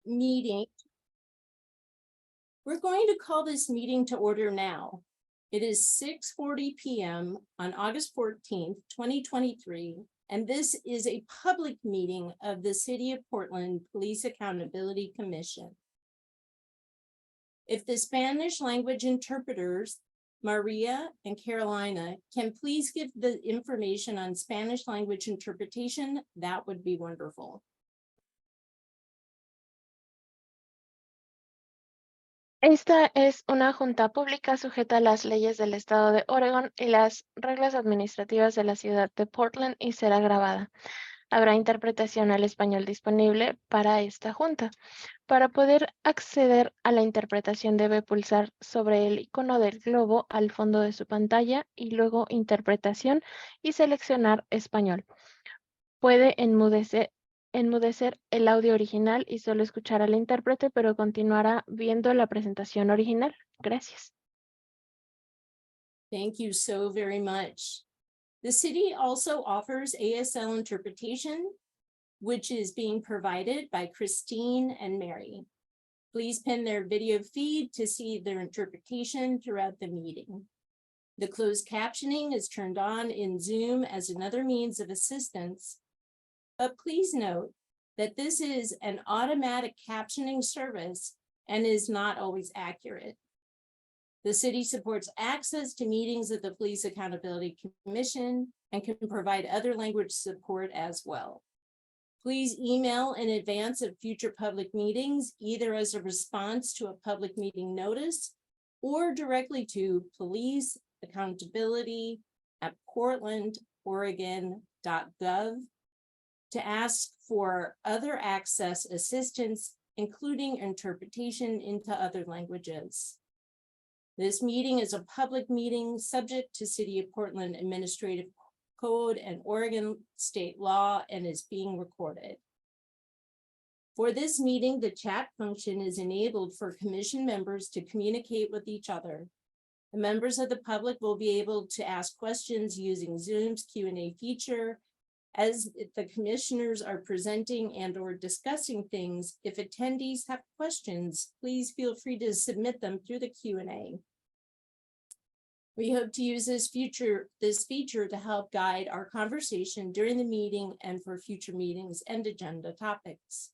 meeting. We're going to call this meeting to order now. It is 6:40 p.m. on August 14th, 2023, and this is a public meeting of the City of Portland Police Accountability Commission. If the Spanish language interpreters, Maria and Carolina, can please give the information on Spanish language interpretation, that would be wonderful. Esta es una junta pública sujeta a las leyes del estado de Oregon y las reglas administrativas de la ciudad de Portland y será grabada. Habrá interpretación al español disponible para esta junta. Para poder acceder a la interpretación debe pulsar sobre el icono del globo al fondo de su pantalla y luego interpretación y seleccionar español. Puede enmudecer el audio original y solo escuchar al intérprete, pero continuará viendo la presentación original. Gracias. Thank you so very much. The city also offers ASL interpretation, which is being provided by Christine and Mary. Please pin their video feed to see their interpretation throughout the meeting. The closed captioning is turned on in Zoom as another means of assistance, but please note that this is an automatic captioning service and is not always accurate. The city supports access to meetings of the Police Accountability Commission and can provide other language support as well. Please email in advance of future public meetings, either as a response to a public meeting notice or directly to policeaccountability@portlandoregon.gov to ask for other access assistance, including interpretation into other languages. This meeting is a public meeting subject to City of Portland Administrative Code and Oregon state law and is being recorded. For this meeting, the chat function is enabled for commission members to communicate with each other. The members of the public will be able to ask questions using Zoom's Q&A feature. As the commissioners are presenting and or discussing things, if attendees have questions, please feel free to submit them through the Q&A. We hope to use this feature to help guide our conversation during the meeting and for future meetings and agenda topics.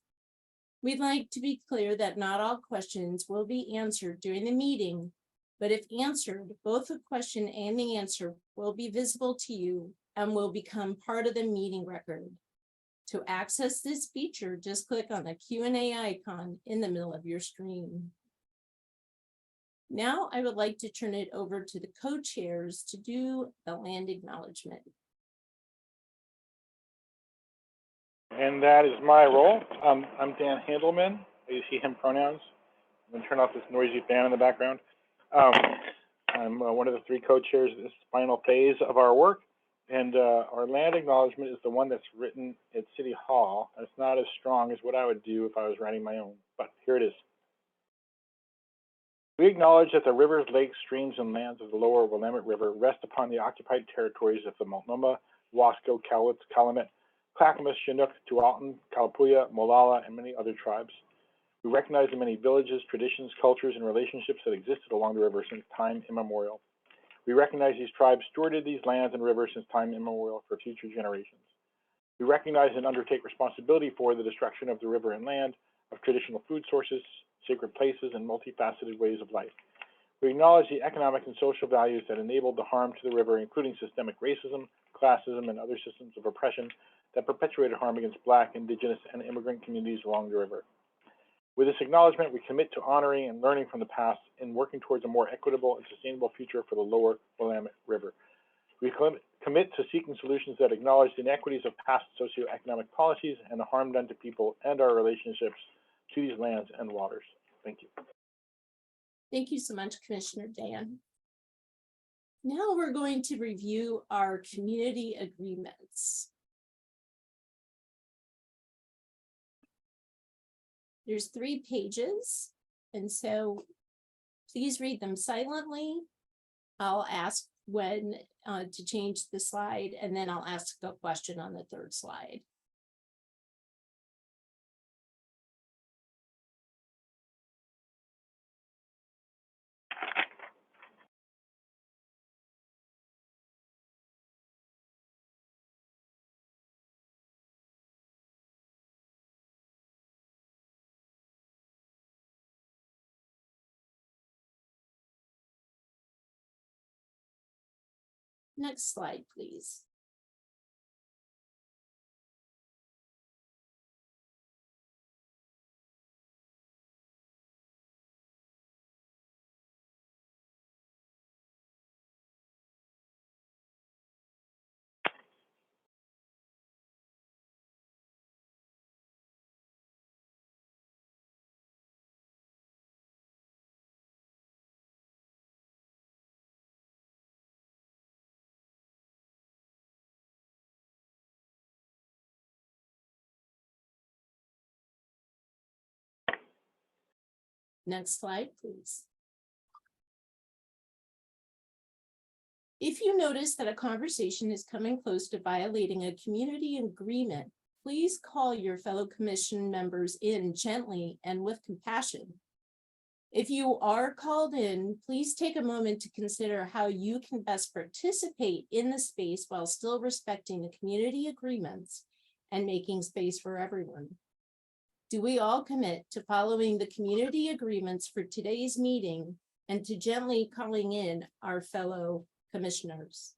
We'd like to be clear that not all questions will be answered during the meeting, but if answered, both the question and the answer will be visible to you and will become part of the meeting record. To access this feature, just click on the Q&A icon in the middle of your screen. Now I would like to turn it over to the co-chairs to do the land acknowledgement. And that is my role. I'm Dan Handelman. You see him pronouns. I'm going to turn off this noisy fan in the background. I'm one of the three co-chairs of this final phase of our work. And our land acknowledgement is the one that's written at City Hall. It's not as strong as what I would do if I was writing my own, but here it is. We acknowledge that the rivers, lakes, streams, and lands of the lower Willamette River rest upon the occupied territories of the Multnomah, Wasco, Cowlitz, Calumet, Clackamas, Chinook, Tualatin, Kalapuya, Molalla, and many other tribes. We recognize the many villages, traditions, cultures, and relationships that existed along the river since time immemorial. We recognize these tribes stewarded these lands and rivers since time immemorial for future generations. We recognize and undertake responsibility for the destruction of the river and land, of traditional food sources, sacred places, and multifaceted ways of life. We acknowledge the economic and social values that enabled the harm to the river, including systemic racism, classism, and other systems of oppression that perpetuated harm against Black, Indigenous, and immigrant communities along the river. With this acknowledgement, we commit to honoring and learning from the past and working towards a more equitable and sustainable future for the lower Willamette River. We commit to seeking solutions that acknowledge the inequities of past socioeconomic policies and the harm done to people and our relationships to these lands and waters. Thank you. Thank you so much, Commissioner Dan. Now we're going to review our community agreements. There's 3 pages, and so please read them silently. I'll ask when to change the slide, and then I'll ask a question on the 3rd slide. Next slide, please. Next slide, please. If you notice that a conversation is coming close to violating a community agreement, please call your fellow commission members in gently and with compassion. If you are called in, please take a moment to consider how you can best participate in the space while still respecting the community agreements and making space for everyone. Do we all commit to following the community agreements for today's meeting and to gently calling in our fellow commissioners?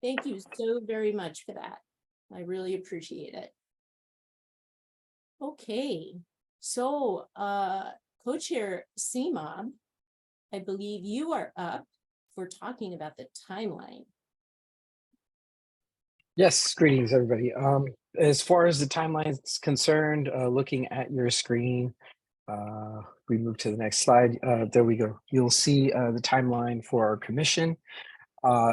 Thank you so very much for that. I really appreciate it. Okay, so co-chair CMOB, I believe you are up for talking about the timeline. Yes, greetings, everybody. As far as the timeline is concerned, looking at your screen, we move to the next slide. There we go. You'll see the timeline for our commission.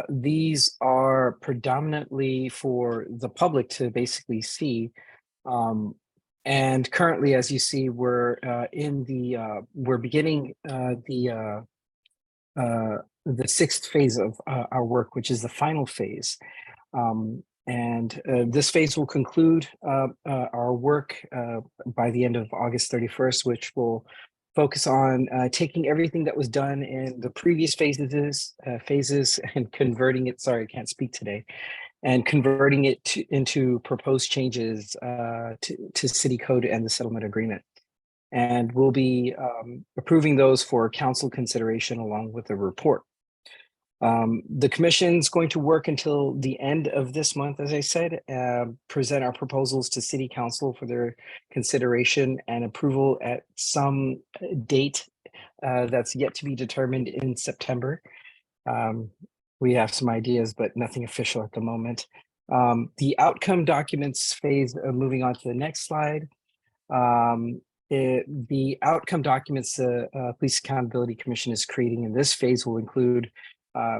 These are predominantly for the public to basically see. And currently, as you see, we're beginning the sixth phase of our work, which is the final phase. This phase will conclude our work by the end of August 31st, which will focus on taking everything that was done in the previous phases and converting it. Sorry, I can't speak today. And converting it into proposed changes to city code and the settlement agreement. And we'll be approving those for council consideration along with the report. The commission's going to work until the end of this month, as I said, present our proposals to city council for their consideration and approval at some date that's yet to be determined in September. We have some ideas, but nothing official at the moment. The outcome documents phase, moving on to the next slide. The outcome documents the Police Accountability Commission is creating in this phase will include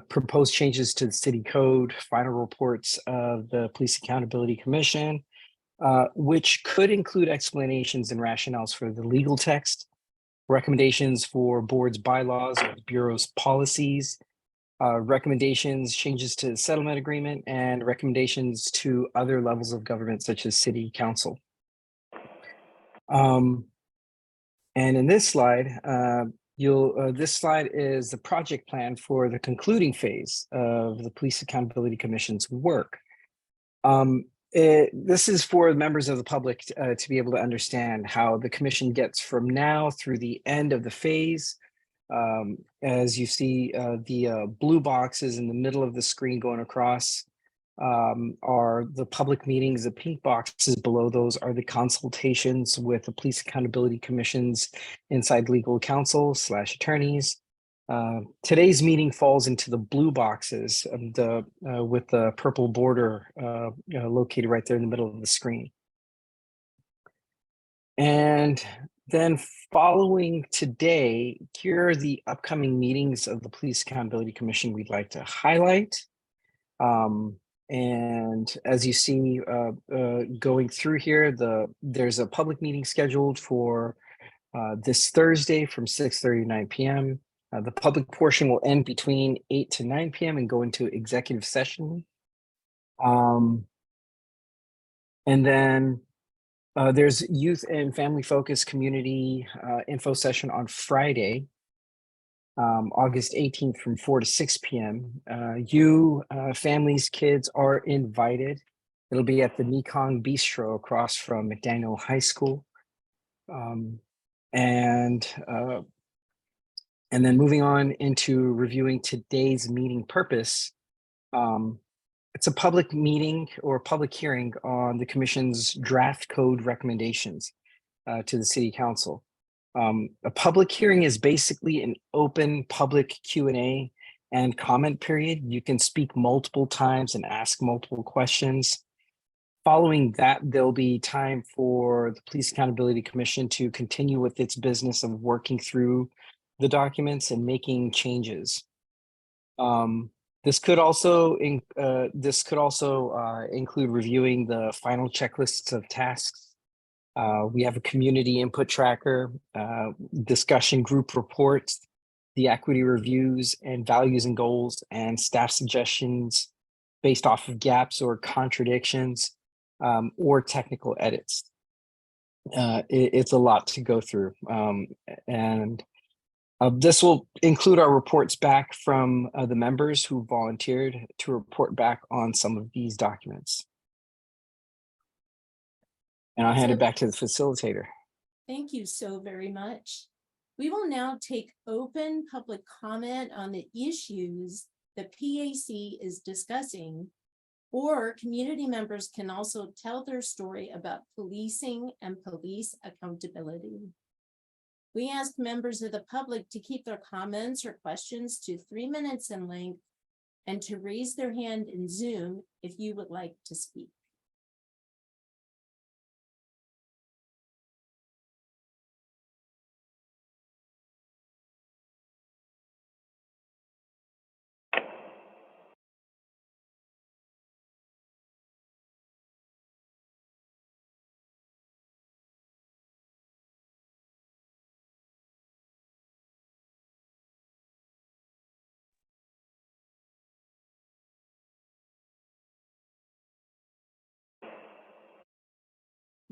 proposed changes to the city code, final reports of the Police Accountability Commission, which could include explanations and rationales for the legal text, recommendations for board's bylaws or the Bureau's policies, recommendations, changes to the settlement agreement, and recommendations to other levels of government, such as city council. And in this slide, this slide is the project plan for the concluding phase of the Police Accountability Commission's work. This is for members of the public to be able to understand how the commission gets from now through the end of the phase. As you see, the blue boxes in the middle of the screen going across are the public meetings. The pink boxes below those are the consultations with the Police Accountability Commission's inside legal counsel / attorneys. Today's meeting falls into the blue boxes of with the purple border located right there in the middle of the screen. And then following today, here are the upcoming meetings of the Police Accountability Commission we'd like to highlight. And as you see, going through here, there's a public meeting scheduled for this Thursday from 6:30 to 9 p.m. The public portion will end between 8 to 9 p.m. and go into executive session. And then there's youth and family focused community info session on Friday, August 18th from 4 to 6 p.m. Families, kids are invited. It'll be at the Mekong Bistro across from McDaniel High School. And then moving on into reviewing today's meeting purpose. It's a public meeting or public hearing on the commission's draft code recommendations to the city council. A public hearing is basically an open public Q&A and comment period. You can speak multiple times and ask multiple questions. Following that, there'll be time for the Police Accountability Commission to continue with its business of working through the documents and making changes. This could also include reviewing the final checklists of tasks. We have a community input tracker, discussion group reports, the equity reviews and values and goals, and staff suggestions based off of gaps or contradictions, or technical edits. It's a lot to go through. This will include our reports back from the members who volunteered to report back on some of these documents. And I'll hand it back to the facilitator. Thank you so very much. We will now take open public comment on the issues the PAC is discussing, or community members can also tell their story about policing and police accountability. We ask members of the public to keep their comments or questions to 3 minutes in length and to raise their hand in Zoom if you would like to speak.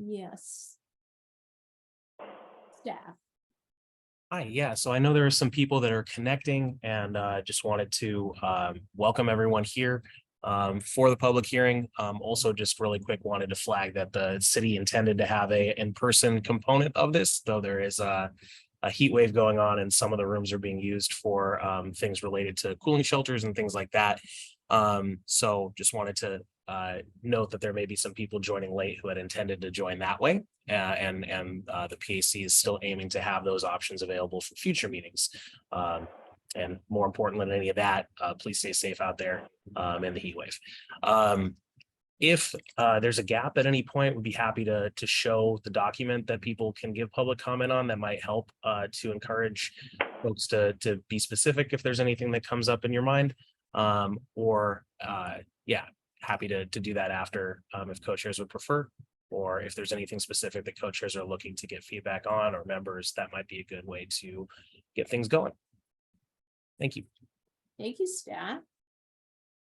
Yes. Staff. Hi, yeah, so I know there are some people that are connecting and just wanted to welcome everyone here for the public hearing. Also just really quick wanted to flag that the city intended to have a in-person component of this, though there is a heat wave going on and some of the rooms are being used for things related to cooling shelters and things like that. So just wanted to note that there may be some people joining late who had intended to join that way. And the PAC is still aiming to have those options available for future meetings. And more important than any of that, please stay safe out there in the heat wave. If there's a gap at any point, we'd be happy to show the document that people can give public comment on that might help to encourage folks to be specific if there's anything that comes up in your mind. Yeah, happy to do that after if co-chairs would prefer, or if there's anything specific that co-chairs are looking to get feedback on, or members, that might be a good way to get things going. Thank you. Thank you, staff.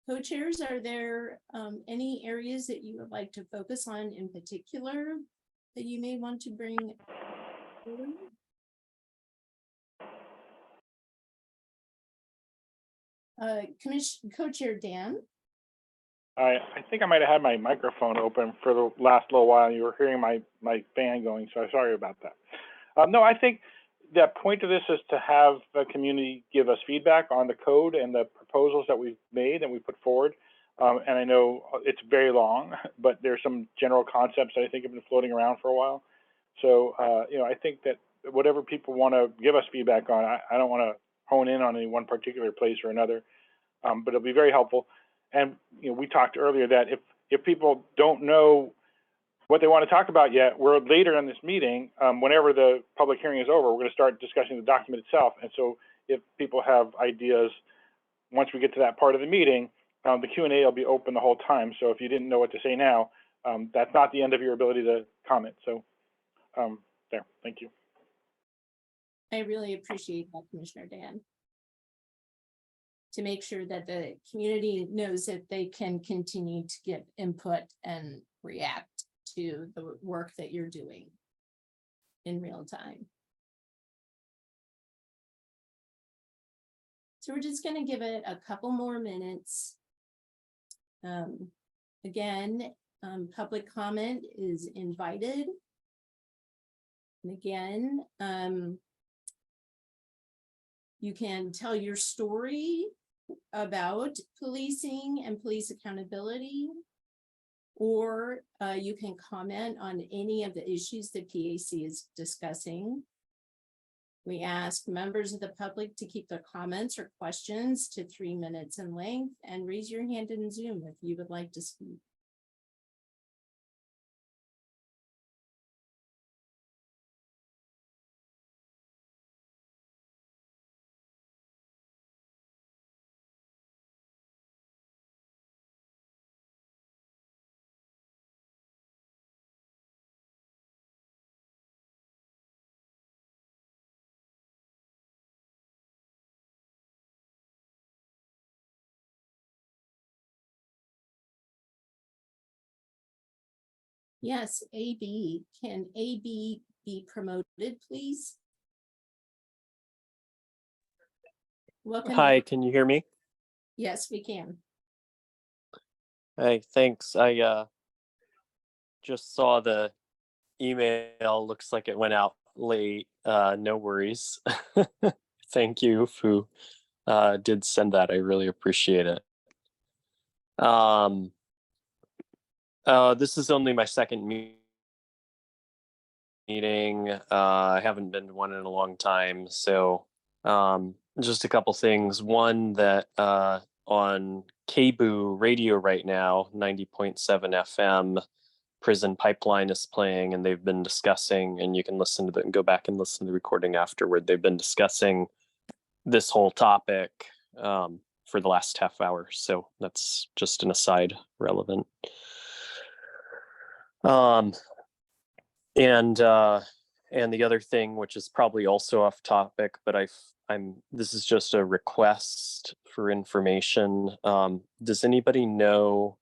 Co-chairs, are there any areas that you would like to focus on in particular that you may want to bring forward? Co-chair Dan. I think I might have had my microphone open for the last little while. You were hearing my fan going, so sorry about that. No, I think the point of this is to have the community give us feedback on the code and the proposals that we've made and we put forward. And I know it's very long, but there's some general concepts that I think have been floating around for a while. So, I think that whatever people want to give us feedback on, I don't want to hone in on any one particular place or another, but it'll be very helpful. And we talked earlier that if people don't know what they want to talk about yet, we're later in this meeting, whenever the public hearing is over, we're going to start discussing the document itself. And so if people have ideas, once we get to that part of the meeting, the Q&A will be open the whole time. So if you didn't know what to say now, that's not the end of your ability to comment. So there, thank you. I really appreciate that, Commissioner Dan. To make sure that the community knows that they can continue to give input and react to the work that you're doing in real time. So we're just going to give it a couple more minutes. Again, public comment is invited. And again, You can tell your story about policing and police accountability, or you can comment on any of the issues that PAC is discussing. We ask members of the public to keep their comments or questions to 3 minutes in length, and raise your hand in Zoom if you would like to speak. Yes, AB. Can AB be promoted, please? Welcome. Hi, can you hear me? Yes, we can. Hey, thanks. I just saw the email. Looks like it went out late. No worries. Thank you who did send that. I really appreciate it. This is only my second meeting. I haven't been to one in a long time. So just a couple things. One, that on KBOO radio right now, 90.7 FM, Prison Pipeline is playing, and they've been discussing, and you can listen to go back and listen to the recording afterward. They've been discussing this whole topic for the last half hour. So that's just an aside, relevant. And the other thing, which is probably also off topic, but this is just a request for information. Does anybody know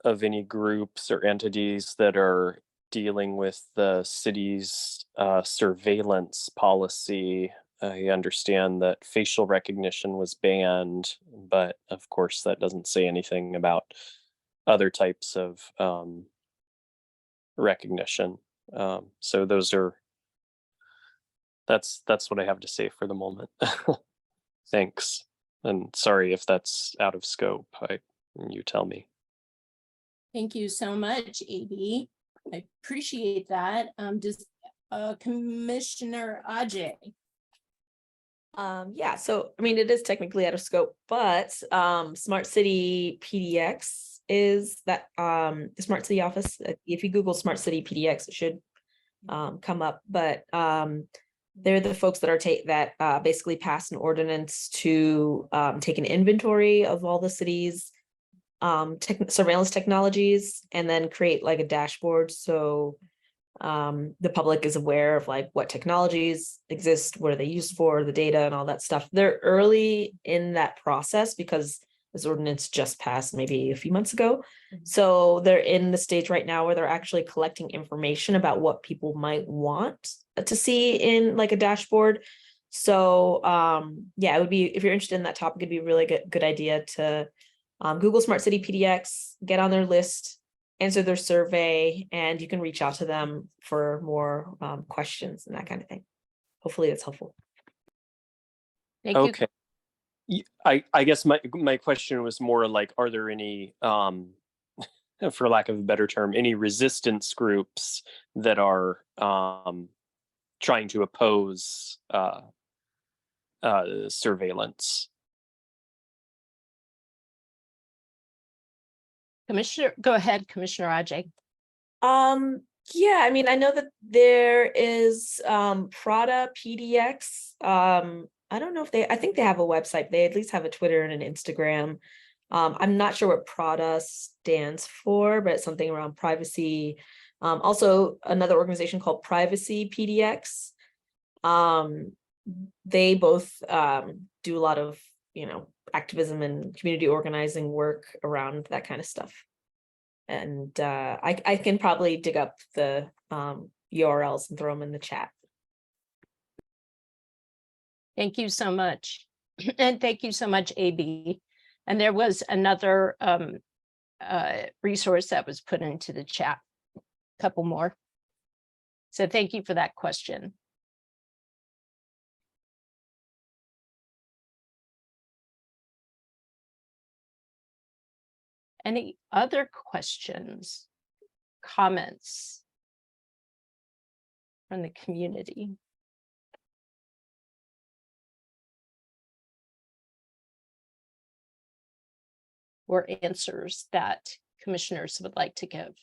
of any groups or entities that are dealing with the city's surveillance policy? I understand that facial recognition was banned, but of course that doesn't say anything about other types of recognition. So that's what I have to say for the moment. Thanks. And sorry if that's out of scope. You tell me. Thank you so much, AB. I appreciate that. Does Commissioner Ajay? Yeah, so I mean, it is technically out of scope, but Smart City PDX is that the Smart City office. If you Google Smart City PDX, it should come up. But they're the folks that are basically passed an ordinance to take an inventory of all the city's surveillance technologies, and then create like a dashboard so the public is aware of like what technologies exist, what are they used for, the data and all that stuff. They're early in that process because this ordinance just passed maybe a few months ago. So they're in the stage right now where they're actually collecting information about what people might want to see in like a dashboard. So yeah, it would be, if you're interested in that topic, it'd be a really good idea to Google Smart City PDX, get on their list, answer their survey, and you can reach out to them for more questions and that kind of thing. Hopefully that's helpful. Thank you. Okay. I guess my question was more like, are there any, for lack of a better term, any resistance groups that are trying to oppose surveillance? Commissioner, go ahead, Commissioner Ajay. Yeah, I mean, I know that there is Prada PDX. I don't know if I think they have a website. They at least have a Twitter and an Instagram. I'm not sure what Prada stands for, but it's something around privacy. Also another organization called Privacy PDX. They both do a lot of, activism and community organizing work around that kind of stuff. And I can probably dig up the URLs and throw them in the chat. Thank you so much. And thank you so much, AB. And there was another resource that was put into the chat, a couple more. So thank you for that question. Any other questions, comments from the community? Or answers that commissioners would like to give?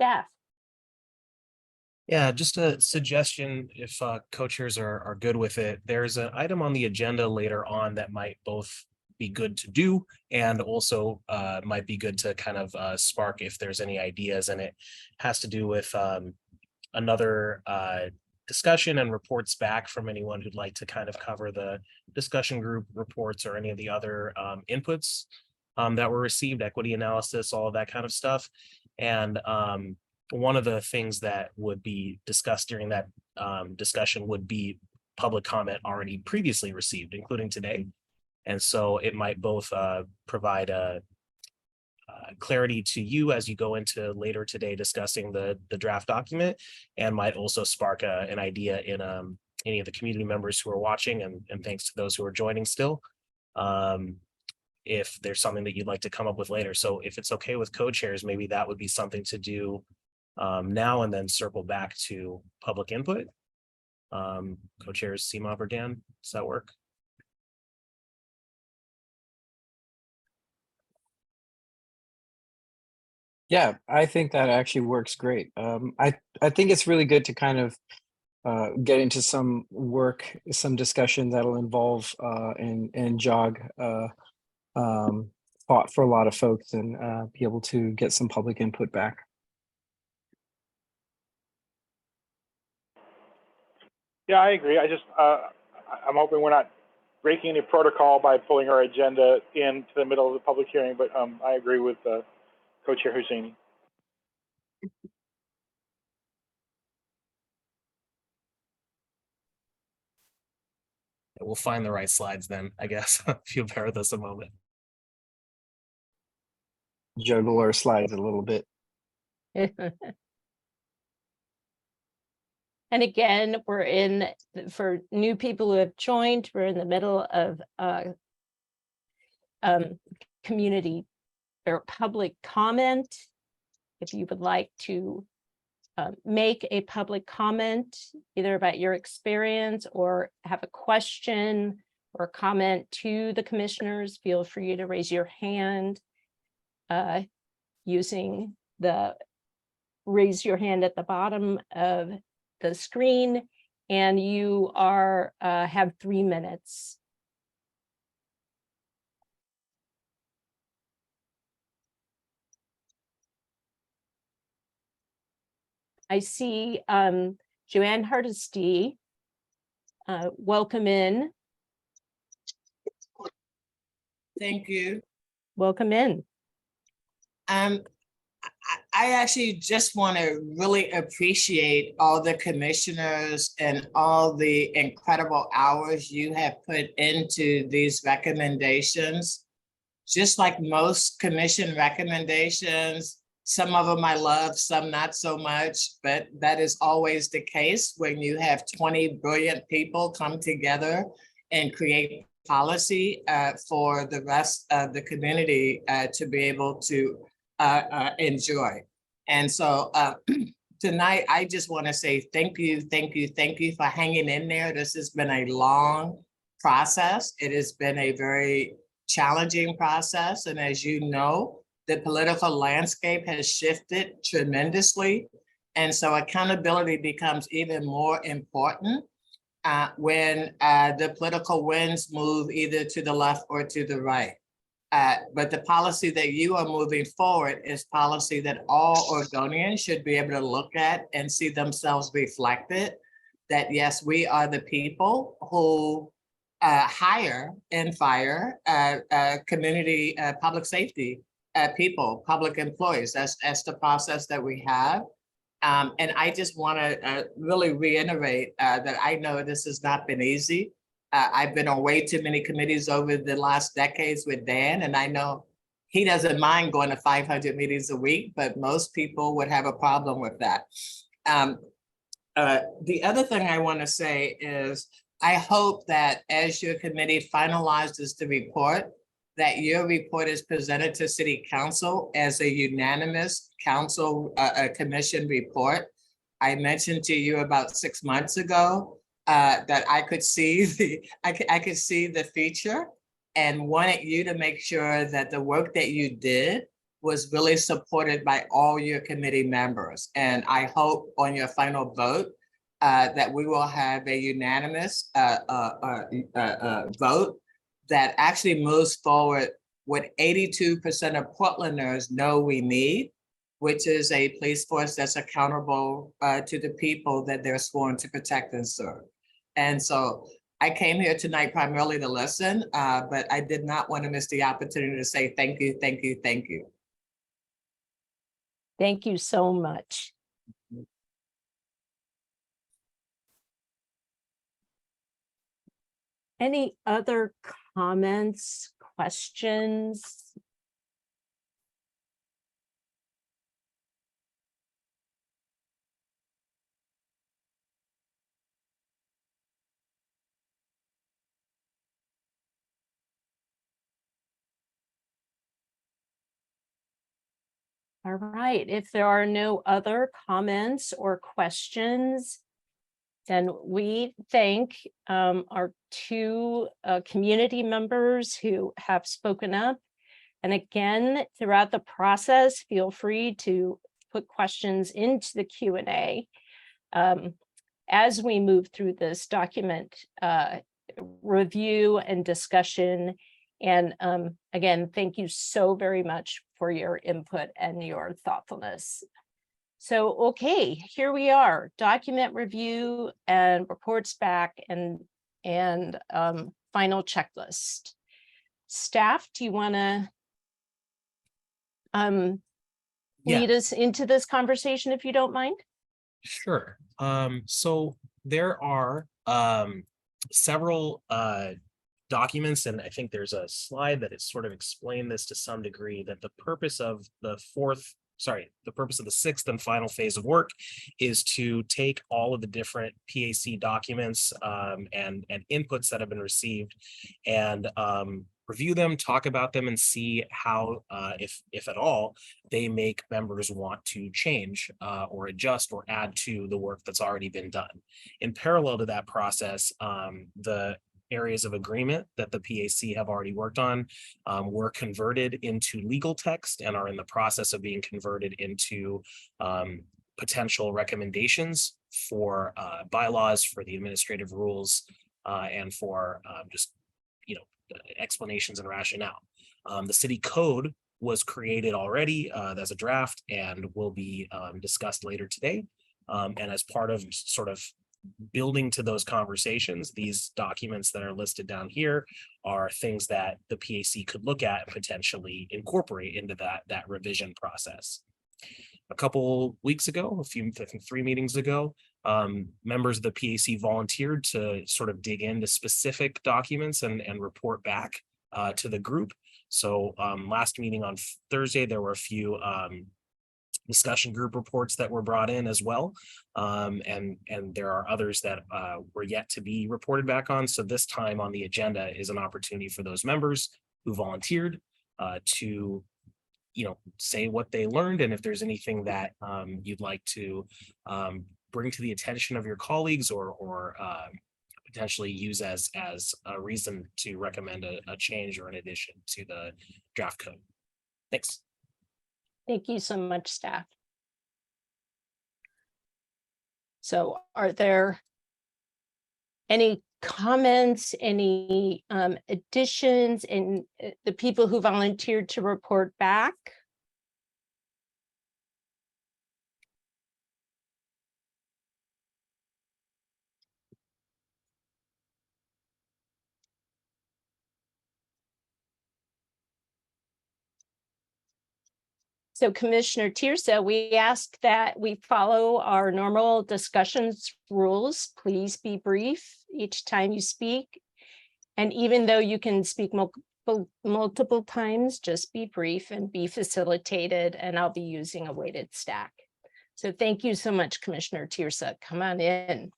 Staff. Yeah, just a suggestion, if co-chairs are good with it, there's an item on the agenda later on that might both be good to do and also might be good to kind of spark if there's any ideas, and it has to do with another discussion and reports back from anyone who'd like to kind of cover the discussion group reports or any of the other inputs that were received, equity analysis, all of that kind of stuff. And one of the things that would be discussed during that discussion would be public comment already previously received, including today. And so it might both provide a clarity to you as you go into later today discussing the draft document, and might also spark an idea in any of the community members who are watching, and thanks to those who are joining still, if there's something that you'd like to come up with later. So if it's okay with co-chairs, maybe that would be something to do now and then circle back to public input. Co-chairs Seema or Dan, does that work? Yeah, I think that actually works great. I think it's really good to kind of get into some work, some discussion that'll involve and jog thought for a lot of folks, and be able to get some public input back. Yeah, I agree. I'm hoping we're not breaking any protocol by pulling our agenda into the middle of the public hearing, but I agree with Co-Chair Husseini. We'll find the right slides then, I guess, if you'll bear with us a moment. Juggle our slides a little bit. And again, for new people who have joined, we're in the middle of community or public comment. If you would like to make a public comment, either about your experience or have a question or comment to the commissioners, feel free to raise your hand using the raise your hand at the bottom of the screen, and you have 3 minutes. I see Joanne Hardesty. Welcome in. Thank you. Welcome in. I actually just want to really appreciate all the commissioners and all the incredible hours you have put into these recommendations. Just like most commission recommendations, some of them I love, some not so much, but that is always the case when you have 20 brilliant people come together and create policy for the rest of the community to be able to enjoy. And so tonight, I just want to say thank you, thank you, thank you for hanging in there. This has been a long process. It has been a very challenging process. And as you know, the political landscape has shifted tremendously. And so accountability becomes even more important when the political winds move either to the left or to the right. But the policy that you are moving forward is policy that all Oregonians should be able to look at and see themselves reflected. That yes, we are the people who hire and fire community public safety people, public employees. That's the process that we have. And I just want to really reiterate that I know this has not been easy. I've been on way too many committees over the last decades with Dan, and I know he doesn't mind going to 500 meetings a week, but most people would have a problem with that. The other thing I want to say is I hope that as your committee finalizes the report, that your report is presented to City Council as a unanimous council commission report. I mentioned to you about 6 months ago that I could see the future and wanted you to make sure that the work that you did was really supported by all your committee members. And I hope on your final vote that we will have a unanimous vote that actually moves forward what 82% of Portlanders know we need, which is a police force that's accountable to the people that they're sworn to protect and serve. And so I came here tonight primarily to listen, but I did not want to miss the opportunity to say thank you, thank you, thank you. Thank you so much. Any other comments, questions? All right, if there are no other comments or questions, then we thank our two community members who have spoken up. And again, throughout the process, feel free to put questions into the Q&A as we move through this document review and discussion. And again, thank you so very much for your input and your thoughtfulness. So, okay, here we are, document review and reports back and final checklist. Staff, do you want to lead us into this conversation if you don't mind? Sure. So there are several documents, and I think there's a slide that has sort of explained this to some degree, that the purpose of the sixth and final phase of work is to take all of the different PAC documents and inputs that have been received and review them, talk about them, and see how, if at all, they make members want to change or adjust or add to the work that's already been done. In parallel to that process, the areas of agreement that the PAC have already worked on were converted into legal text and are in the process of being converted into potential recommendations for bylaws, for the administrative rules, and for just, explanations and rationale. The city code was created already as a draft and will be discussed later today. And as part of sort of building to those conversations, these documents that are listed down here are things that the PAC could look at and potentially incorporate into that revision process. A couple weeks ago, I think 3 meetings ago, members of the PAC volunteered to sort of dig into specific documents and report back to the group. So last meeting on Thursday, there were a few discussion group reports that were brought in as well. And there are others that were yet to be reported back on. So this time on the agenda is an opportunity for those members who volunteered to say what they learned, and if there's anything that you'd like to bring to the attention of your colleagues, or potentially use as a reason to recommend a change or an addition to the draft code. Thanks. Thank you so much, staff. So are there any comments, any additions, and the people who volunteered to report back? So Commissioner Tirsa, we ask that we follow our normal discussions rules. Please be brief each time you speak. And even though you can speak multiple times, just be brief and be facilitated, and I'll be using a weighted stack. So thank you so much, Commissioner Tirsa. Come on in.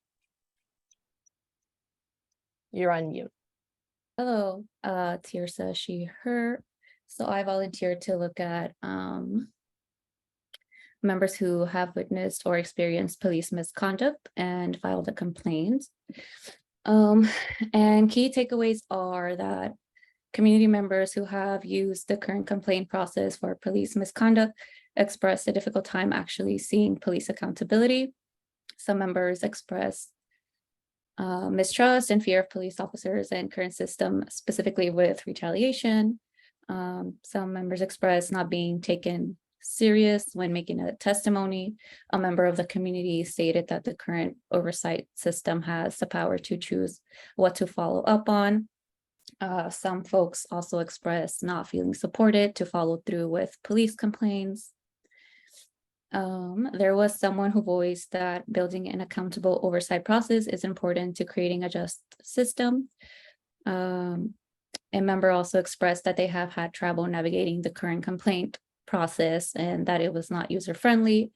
You're on mute. Hello, Tirsa, she, her. So I volunteered to look at members who have witnessed or experienced police misconduct and filed a complaint. And key takeaways are that community members who have used the current complaint process for police misconduct expressed a difficult time actually seeing police accountability. Some members expressed mistrust and fear of police officers and current system, specifically with retaliation. Some members expressed not being taken serious when making a testimony. A member of the community stated that the current oversight system has the power to choose what to follow up on. Some folks also expressed not feeling supported to follow through with police complaints. There was someone who voiced that building an accountable oversight process is important to creating a just system. A member also expressed that they have had trouble navigating the current complaint process and that it was not user-friendly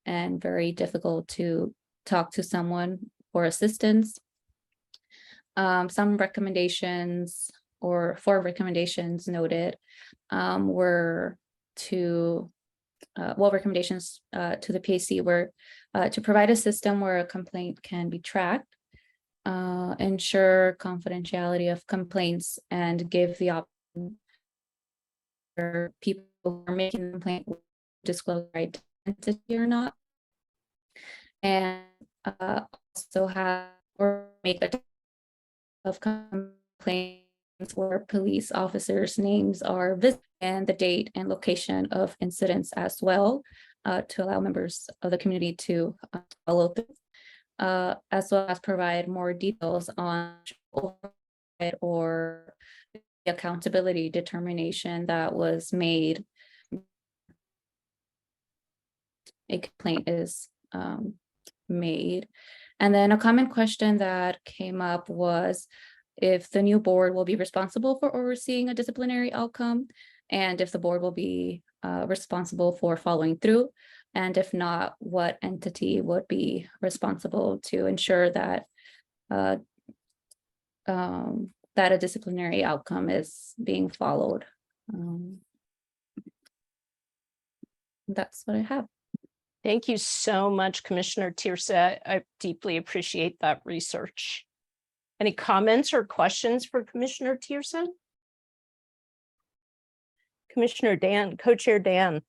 and very difficult to talk to someone for assistance. Some recommendations, or 4 recommendations noted, were to recommendations to the PAC were to provide a system where a complaint can be tracked, ensure confidentiality of complaints, and give the option for people who are making the complaint disclose their identity or not, and also have or make a of complaints where police officers' names are visible and the date and location of incidents as well, to allow members of the community to follow through, as well as provide more details on or the accountability determination that was made. A complaint is made. And then a common question that came up was if the new board will be responsible for overseeing a disciplinary outcome, and if the board will be responsible for following through, and if not, what entity would be responsible to ensure that that a disciplinary outcome is being followed. That's what I have. Thank you so much, Commissioner Tirsa. I deeply appreciate that research. Any comments or questions for Commissioner Tirsa? Commissioner Dan, Co-Chair Dan.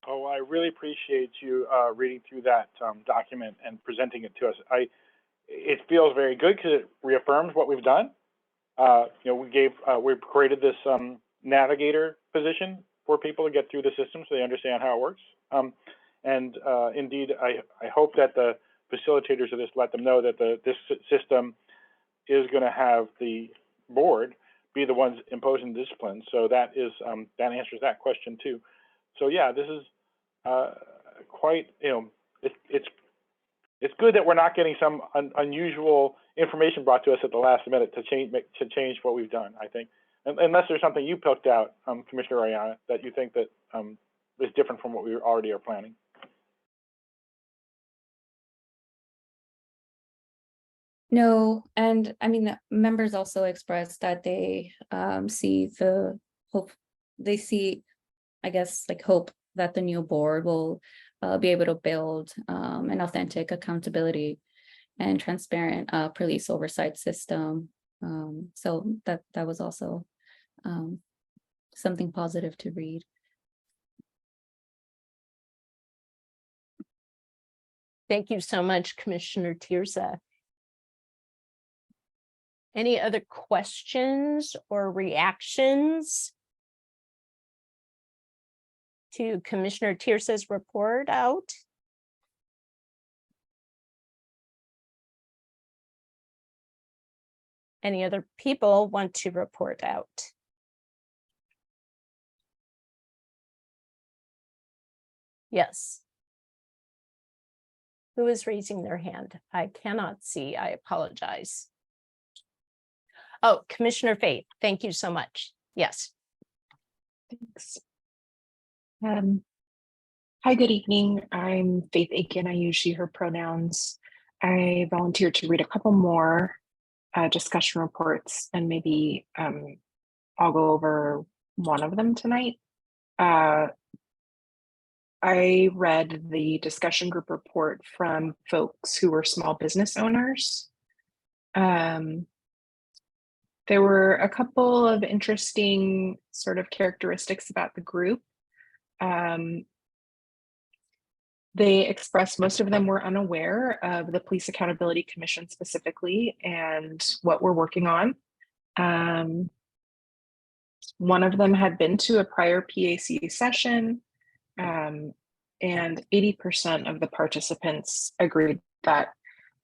Oh, I really appreciate you reading through that document and presenting it to us. It feels very good because it reaffirms what we've done. We created this navigator position for people to get through the system so they understand how it works. Indeed, I hope that the facilitators of this let them know that this system is going to have the board be the ones imposing discipline. So that is that answers that question too. So yeah, this is quite, it's good that we're not getting some unusual information brought to us at the last minute to change what we've done, I think. Unless there's something you picked out, Commissioner Ariana, that you think that is different from what we already are planning. No, and I mean, members also expressed that they see the hope they see, I guess, like hope that the new board will be able to build an authentic accountability and transparent police oversight system. So that was also something positive to read. Thank you so much, Commissioner Tirza. Any other questions or reactions to Commissioner Tirza's report out? Any other people want to report out? Yes. Who is raising their hand? I cannot see. I apologize. Oh, Commissioner Faith, thank you so much. Yes. Thanks. Hi, good evening. I'm Faith Aiken. I use she, her pronouns. I volunteered to read a couple more discussion reports, and maybe I'll go over one of them tonight. I read the discussion group report from folks who were small business owners. There were a couple of interesting sort of characteristics about the group. They expressed, most of them were unaware of the Police Accountability Commission specifically and what we're working on. One of them had been to a prior PAC session, and 80% of the participants agreed that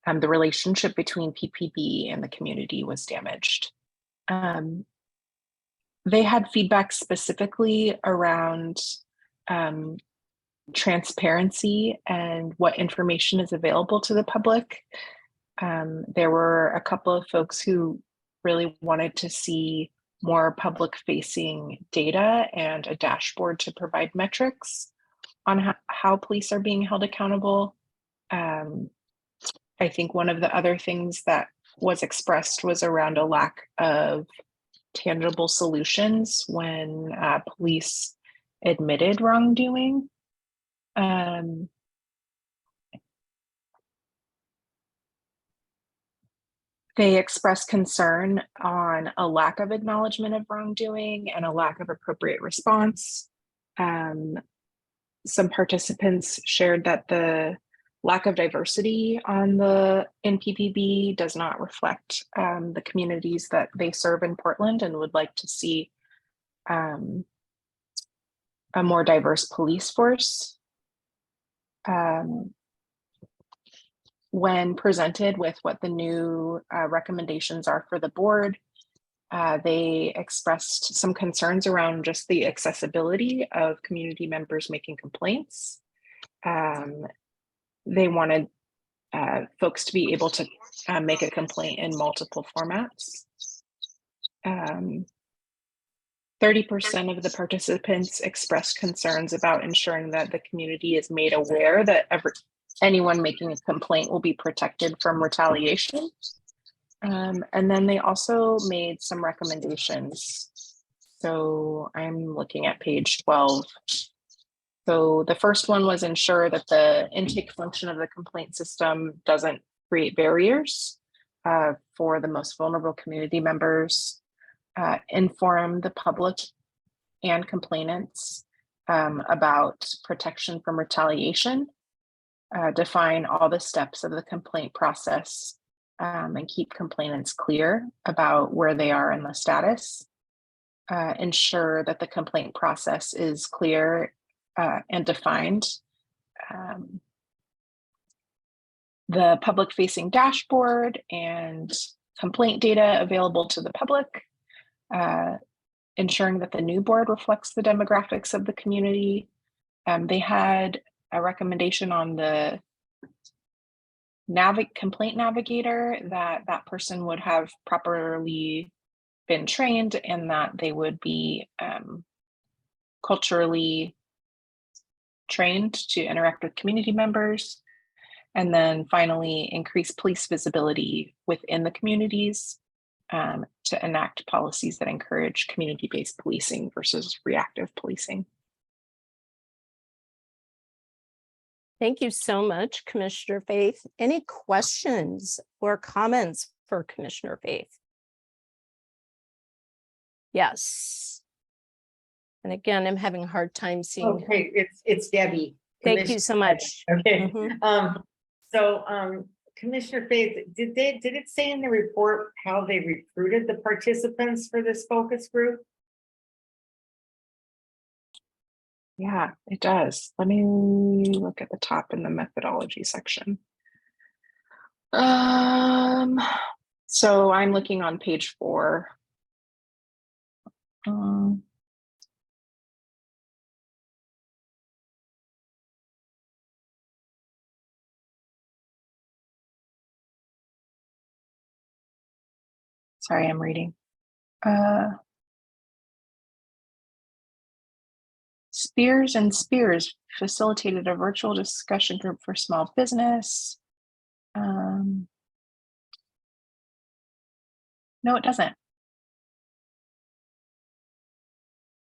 the relationship between PPB and the community was damaged. They had feedback specifically around transparency and what information is available to the public. There were a couple of folks who really wanted to see more public-facing data and a dashboard to provide metrics on how police are being held accountable. I think one of the other things that was expressed was around a lack of tangible solutions when police admitted wrongdoing. They expressed concern on a lack of acknowledgement of wrongdoing and a lack of appropriate response. Some participants shared that the lack of diversity on the NPPB does not reflect the communities that they serve in Portland, and would like to see a more diverse police force. When presented with what the new recommendations are for the board, they expressed some concerns around just the accessibility of community members making complaints. They wanted folks to be able to make a complaint in multiple formats. 30% of the participants expressed concerns about ensuring that the community is made aware that anyone making a complaint will be protected from retaliation. And then they also made some recommendations. So I'm looking at page 12. So the first one was ensure that the intake function of the complaint system doesn't create barriers for the most vulnerable community members. Inform the public and complainants about protection from retaliation. Define all the steps of the complaint process and keep complainants clear about where they are in the status. Ensure that the complaint process is clear and defined. The public-facing dashboard and complaint data available to the public. Ensuring that the new board reflects the demographics of the community. They had a recommendation on the complaint navigator, that person would have properly been trained and that they would be culturally trained to interact with community members. And then finally, increase police visibility within the communities. to enact policies that encourage community-based policing versus reactive policing. Thank you so much, Commissioner Faith. Any questions or comments for Commissioner Faith? Yes. And again, I'm having a hard time seeing. Okay, it's Debbie. Thank you so much. Okay, Mhm. Commissioner Faith, did it say in the report how they recruited the participants for this focus group? Yeah, it does. Let me look at the top in the methodology section. So I'm looking on page 4. Sorry, I'm reading. Spears and Spears facilitated a virtual discussion group for small business. No, it doesn't.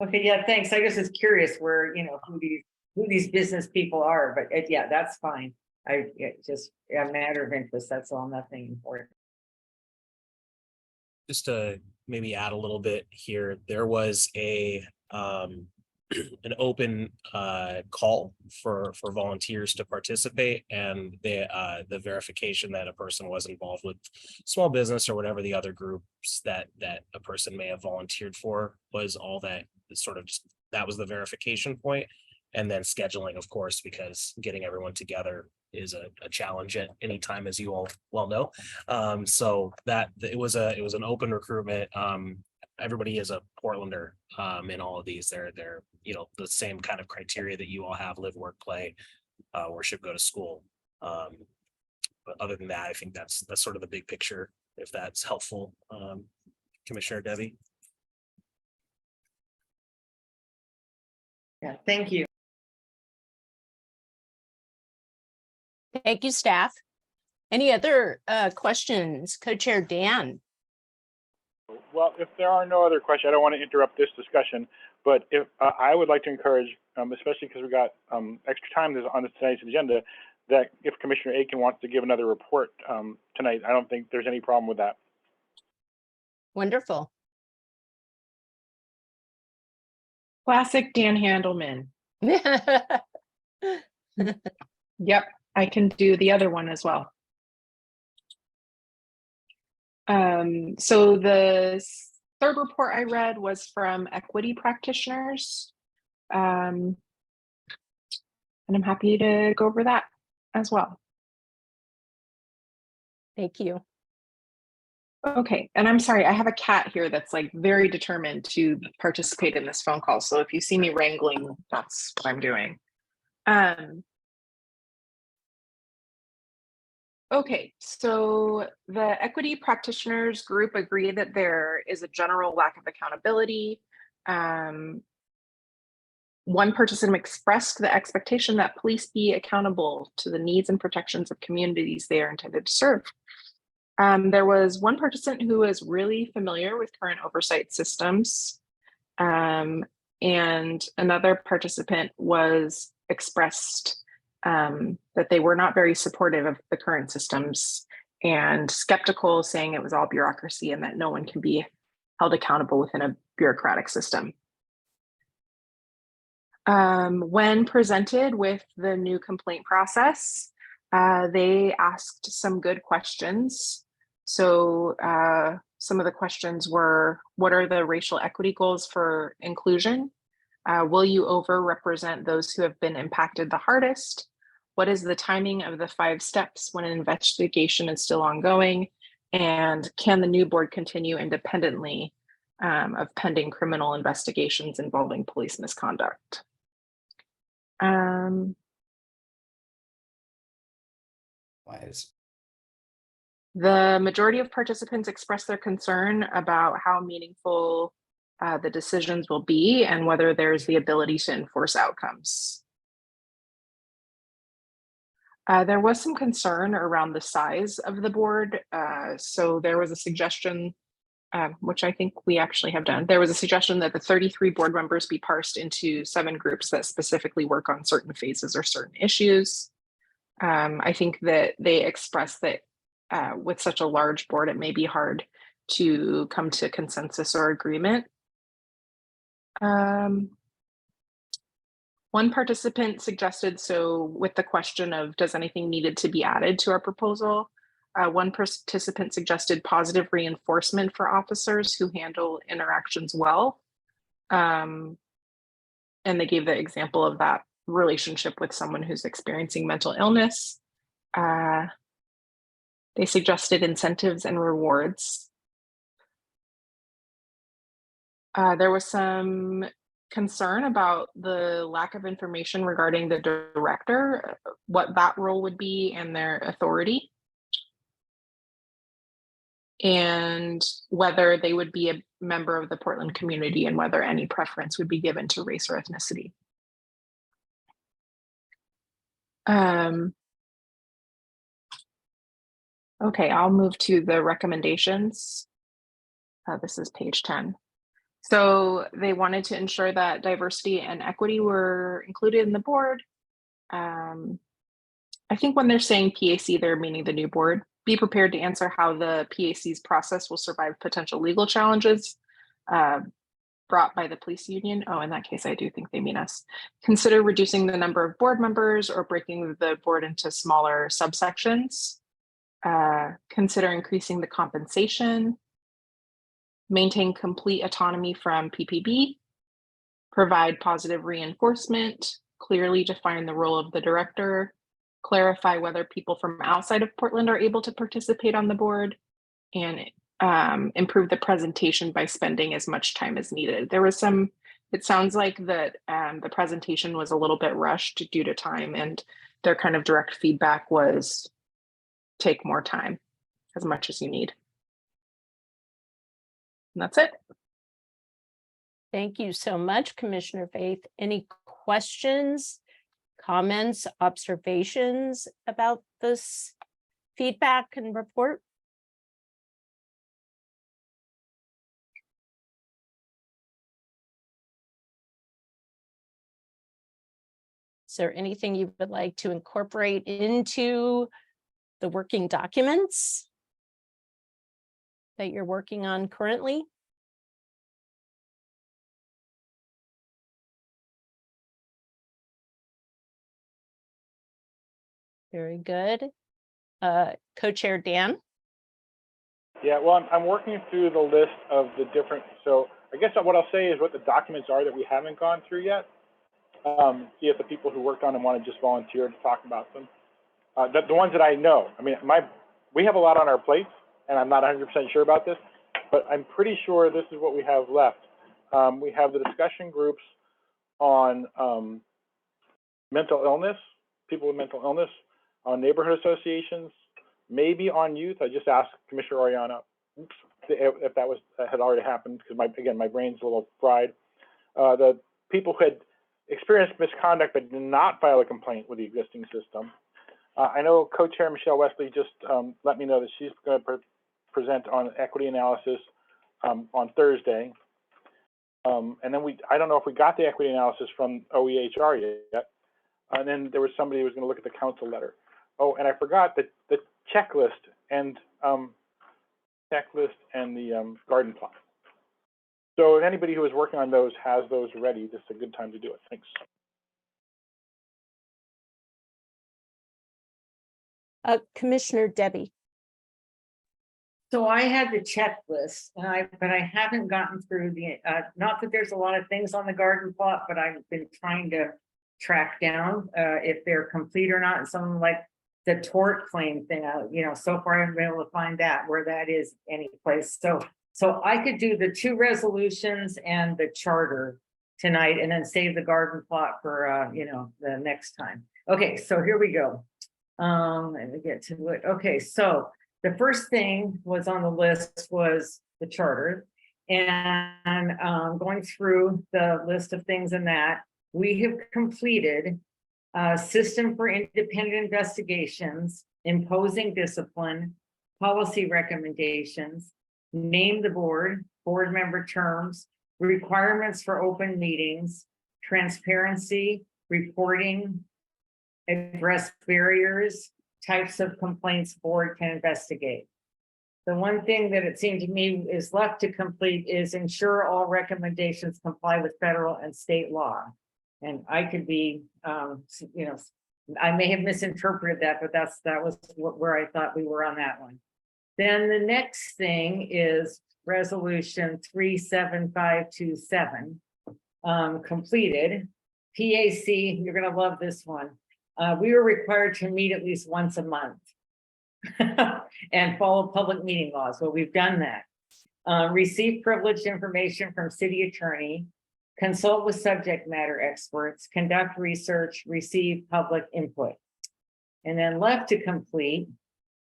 Okay, yeah, thanks. I just was curious where, who these business people are, but yeah, that's fine. Just a matter of interest, that's all, nothing important. Just to maybe add a little bit here, there was a an open call for volunteers to participate, and the verification that a person was involved with small business or whatever the other groups that a person may have volunteered for was all that sort of just, that was the verification point. And then scheduling, of course, because getting everyone together is a challenge at any time, as you all well know. So that it was an open recruitment. Everybody is a Portlander in all of these. They're the same kind of criteria that you all have: live, work, play, worship, go to school. But other than that, I think that's sort of the big picture, if that's helpful. Commissioner Debbie. Yeah, thank you. Thank you, staff. Any other questions? Co-Chair Dan. Well, if there are no other questions, I don't want to interrupt this discussion, but if I would like to encourage, especially because we got extra time on tonight's agenda, that if Commissioner Aiken wants to give another report tonight, I don't think there's any problem with that. Wonderful. Classic Dan Handelman. Yep, I can do the other one as well. So the third report I read was from equity practitioners. And I'm happy to go over that as well. Thank you. Okay, and I'm sorry, I have a cat here that's like very determined to participate in this phone call. So if you see me wrangling, that's what I'm doing. Okay, so the equity practitioners group agreed that there is a general lack of accountability. One participant expressed the expectation that police be accountable to the needs and protections of communities they are intended to serve. There was one participant who was really familiar with current oversight systems, and another participant was expressed that they were not very supportive of the current systems and skeptical, saying it was all bureaucracy and that no one can be held accountable within a bureaucratic system. When presented with the new complaint process, they asked some good questions. So some of the questions were, what are the racial equity goals for inclusion? Will you overrepresent those who have been impacted the hardest? What is the timing of the 5 steps when an investigation is still ongoing? And can the new board continue independently of pending criminal investigations involving police misconduct? The majority of participants expressed their concern about how meaningful the decisions will be and whether there's the ability to enforce outcomes. There was some concern around the size of the board. So there was a suggestion which I think we actually have done. There was a suggestion that the 33 board members be parsed into 7 groups that specifically work on certain phases or certain issues. I think that they expressed that with such a large board, it may be hard to come to consensus or agreement. One participant suggested, so with the question of does anything needed to be added to our proposal, one participant suggested positive reinforcement for officers who handle interactions well. And they gave the example of that relationship with someone who's experiencing mental illness. They suggested incentives and rewards. There was some concern about the lack of information regarding the director, what that role would be and their authority, and whether they would be a member of the Portland community and whether any preference would be given to race or ethnicity. Okay, I'll move to the recommendations. This is page 10. So they wanted to ensure that diversity and equity were included in the board. I think when they're saying PAC, they're meaning the new board. Be prepared to answer how the PAC's process will survive potential legal challenges brought by the police union. Oh, in that case, I do think they mean us. Consider reducing the number of board members or breaking the board into smaller subsections. Consider increasing the compensation. Maintain complete autonomy from PPB. Provide positive reinforcement. Clearly define the role of the director. Clarify whether people from outside of Portland are able to participate on the board, and improve the presentation by spending as much time as needed. There was some, it sounds like that the presentation was a little bit rushed due to time, and their kind of direct feedback was take more time, as much as you need. And that's it. Thank you so much, Commissioner Faith. Any questions, comments, observations about this feedback and report? Is there anything you would like to incorporate into the working documents that you're working on currently? Very good. Co-chair Dan? Yeah, well, I'm working through the list of the different, so I guess what I'll say is what the documents are that we haven't gone through yet. See if the people who worked on them want to just volunteer to talk about them. The ones that I know, I mean, we have a lot on our plates, and I'm not 100% sure about this, but I'm pretty sure this is what we have left. We have the discussion groups on mental illness, people with mental illness, on neighborhood associations, maybe on youth. I just asked Commissioner Oriana if that had already happened, because again, my brain's a little fried. The people who had experienced misconduct but did not file a complaint with the existing system. I know Co-Chair Michelle Wesley just let me know that she's going to present on equity analysis on Thursday. And then I don't know if we got the equity analysis from OEHR yet. And then there was somebody who was going to look at the council letter. Oh, and I forgot that the checklist and the garden plot. So if anybody who is working on those has those ready, this is a good time to do it. Thanks. Commissioner Debbie. So I had the checklist, but I haven't gotten through the, not that there's a lot of things on the garden plot, but I've been trying to track down if they're complete or not. And something like the tort claim thing, so far I haven't been able to find that, where that is any place. So I could do the 2 resolutions and the charter tonight and then save the garden plot for, the next time. Okay, so here we go. Let me get to it. Okay, so the first thing was on the list was the charter, and going through the list of things in that, we have completed a system for independent investigations, imposing discipline, policy recommendations, name the board, board member terms, requirements for open meetings, transparency, reporting, address barriers, types of complaints board can investigate. The one thing that it seemed to me is left to complete is ensure all recommendations comply with federal and state law. And I could be, you know, I may have misinterpreted that, but that was where I thought we were on that one. Then the next thing is resolution 37527, completed. PAC, you're gonna love this one. We were required to meet at least once a month and follow public meeting laws. Well, we've done that. Receive privileged information from city attorney, consult with subject matter experts, conduct research, receive public input. And then left to complete,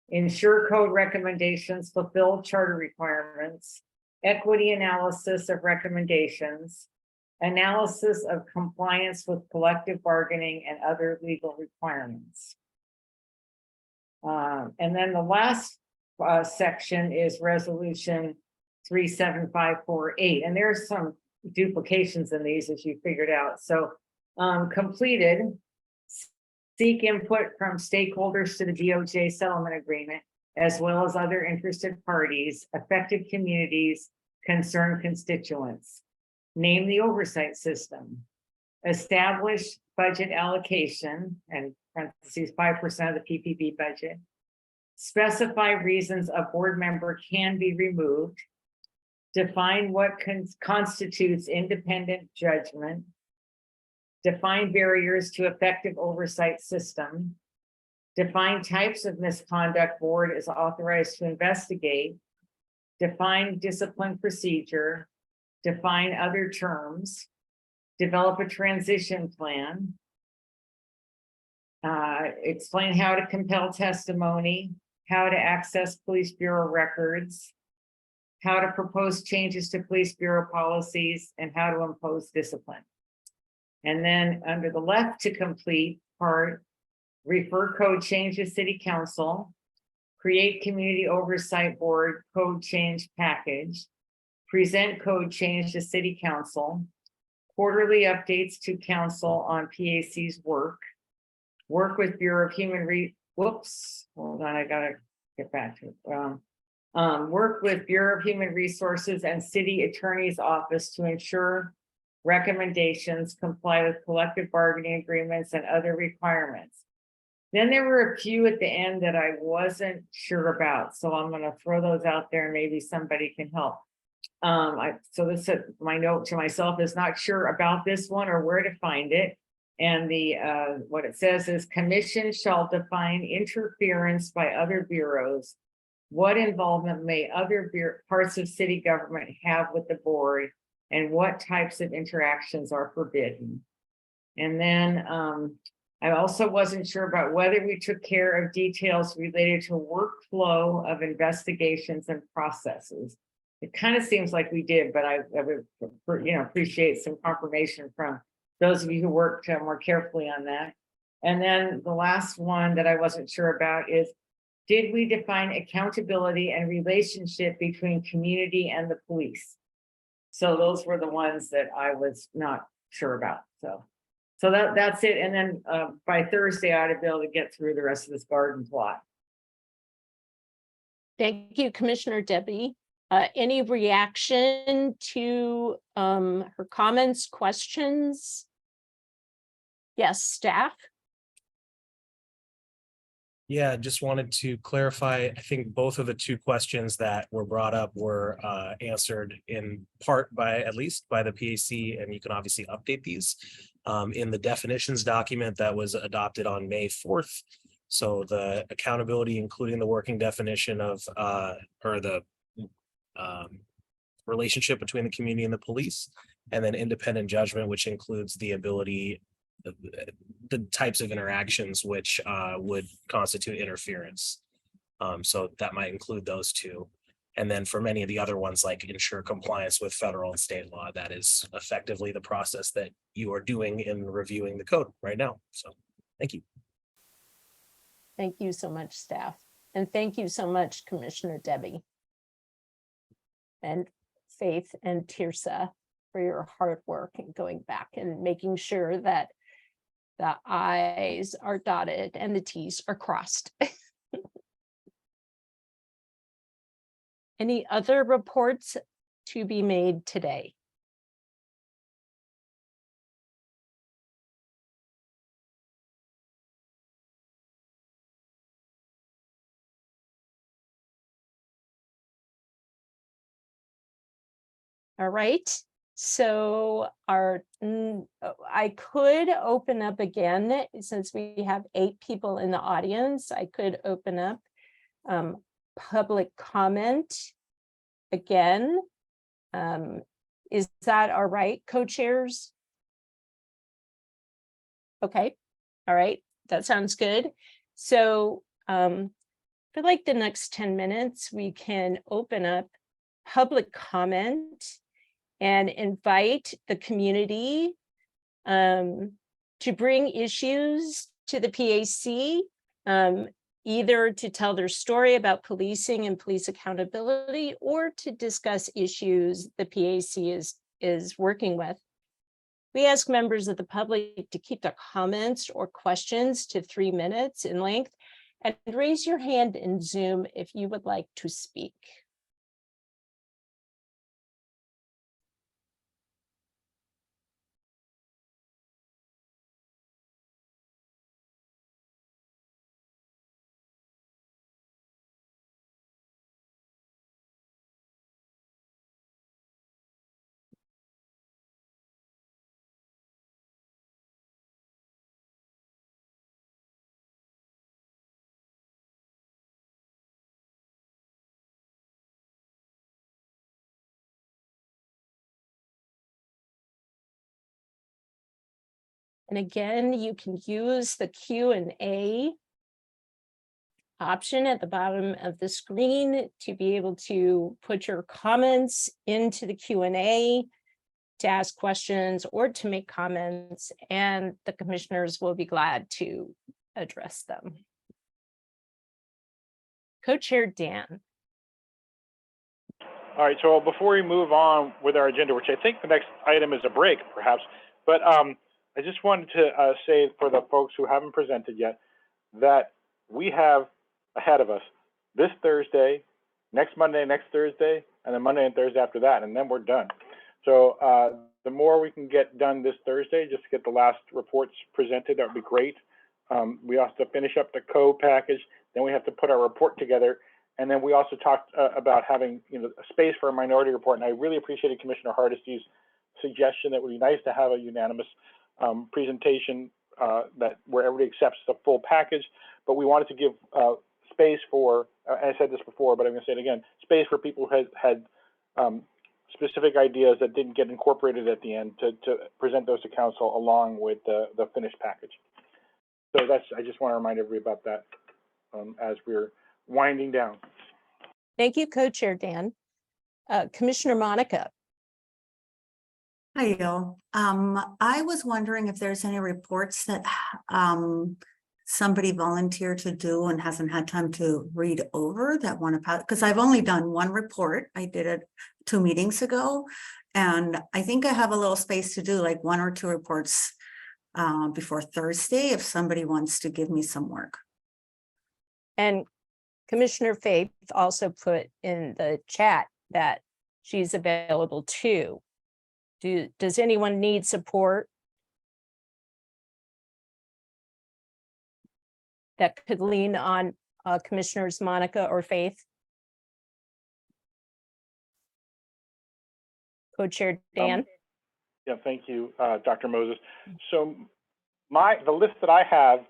ensure code recommendations fulfill charter requirements, equity analysis of recommendations, analysis of compliance with collective bargaining and other legal requirements. And then the last section is resolution 37548. And there's some duplications in these, as you figured out. So completed, seek input from stakeholders to the DOJ settlement agreement, as well as other interested parties, affected communities, concerned constituents. Name the oversight system. Establish budget allocation, and parentheses 5% of the PPP budget. Specify reasons a board member can be removed. Define what constitutes independent judgment. Define barriers to effective oversight system. Define types of misconduct board is authorized to investigate. Define discipline procedure. Define other terms. Develop a transition plan. Explain how to compel testimony, how to access police bureau records, how to propose changes to police bureau policies, and how to impose discipline. And then under the left to complete part, refer code change to city council, create community oversight board code change package, present code change to city council, quarterly updates to council on PAC's work with Bureau of Human whoops, hold on, I gotta get back to it. Work with Bureau of Human Resources and City Attorney's Office to ensure recommendations comply with collective bargaining agreements and other requirements. Then there were a few at the end that I wasn't sure about, so I'm gonna throw those out there and maybe somebody can help. So this is my note to myself, is not sure about this one or where to find it. And the what it says is commission shall define interference by other bureaus. What involvement may other parts of city government have with the board, and what types of interactions are forbidden? And then I also wasn't sure about whether we took care of details related to workflow of investigations and processes. It kind of seems like we did, but I would, appreciate some confirmation from those of you who worked more carefully on that. And then the last one that I wasn't sure about is, did we define accountability and relationship between community and the police? So those were the ones that I was not sure about. So that's it. And then by Thursday, I ought to be able to get through the rest of this garden plot. Thank you, Commissioner Debbie. Any reaction to her comments, questions? Yes, staff? Yeah, just wanted to clarify, I think both of the two questions that were brought up were answered in part at least by the PAC, and you can obviously update these in the definitions document that was adopted on May 4th. So the accountability, including the working definition of or the relationship between the community and the police, and then independent judgment, which includes the ability, the types of interactions which would constitute interference. So that might include those two. And then for many of the other ones, like ensure compliance with federal and state law, that is effectively the process that you are doing in reviewing the code right now. So thank you. Thank you so much, staff. And thank you so much, Commissioner Debbie. and Faith and Tirsa for your hard work and going back and making sure that the I's are dotted and the T's are crossed. Any other reports to be made today? All right, so I could open up again, since we have 8 people in the audience, I could open up public comment again. Is that all right, co-chairs? Okay, all right, that sounds good. So for like the next 10 minutes, we can open up public comment and invite the community to bring issues to the PAC, either to tell their story about policing and police accountability, or to discuss issues the PAC is working with. We ask members of the public to keep their comments or questions to 3 minutes in length, and raise your hand in Zoom if you would like to speak. And again, you can use the Q&A option at the bottom of the screen to be able to put your comments into the Q&A, to ask questions or to make comments, and the commissioners will be glad to address them. Co-Chair Dan. All right, so before we move on with our agenda, which I think the next item is a break, perhaps, but I just wanted to say for the folks who haven't presented yet that we have ahead of us this Thursday, next Monday, next Thursday, and then Monday and Thursday after that, and then we're done. So the more we can get done this Thursday, just to get the last reports presented, that would be great. We also have to finish up the package, then we have to put our report together. And then we also talked about having a space for a minority report. And I really appreciated Commissioner Hardesty's suggestion that it would be nice to have a unanimous presentation that where everybody accepts the full package. But we wanted to give space for, I said this before, but I'm going to say it again, space for people who had specific ideas that didn't get incorporated at the end to present those to council along with the finished package. So I just want to remind everybody about that as we're winding down. Thank you, Co-Chair Dan. Commissioner Monica. Hi, y'all. I was wondering if there's any reports that somebody volunteered to do and hasn't had time to read over that want to, because I've only done one report. I did it 2 meetings ago, and I think I have a little space to do like 1 or 2 reports before Thursday if somebody wants to give me some work. And Commissioner Faith also put in the chat that she's available too. Does anyone need support that could lean on Commissioners Monica or Faith? Co-Chair Dan. Yeah, thank you, Dr. Moses. So the list that I have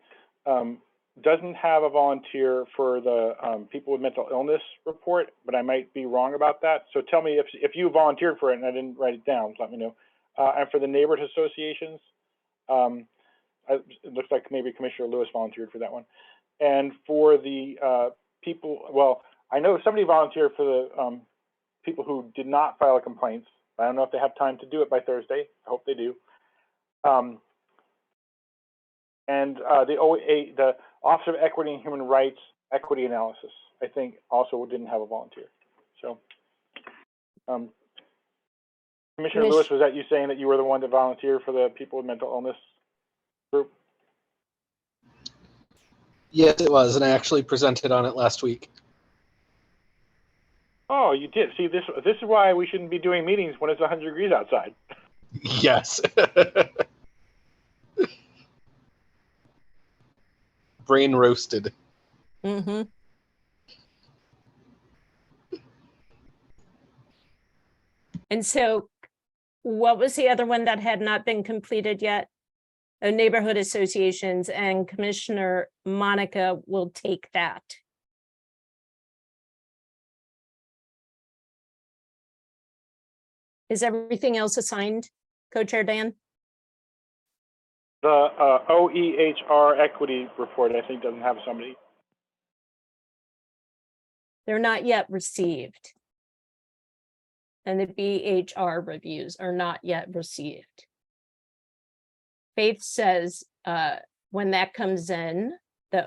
doesn't have a volunteer for the people with mental illness report, but I might be wrong about that. So tell me if you volunteered for it and I didn't write it down, let me know. And for the neighborhood associations, it looks like maybe Commissioner Lewis volunteered for that one. And for the people, well, I know somebody volunteered for the people who did not file a complaint. I don't know if they have time to do it by Thursday. I hope they do. And the Office of Equity and Human Rights Equity Analysis, I think also didn't have a volunteer. So Commissioner Lewis, was that you saying that you were the one to volunteer for the people with mental illness group? Yes, it was, and I actually presented on it last week. Oh, you did. See, this is why we shouldn't be doing meetings when it's 100 degrees outside. Yes. Brain roasted. Mm-hmm. And so what was the other one that had not been completed yet? Neighborhood associations, and Commissioner Monica will take that. Is everything else assigned, Co-Chair Dan? The OEHR equity report, I think, doesn't have somebody. They're not yet received. And the BHR reviews are not yet received. Faith says when that comes in, the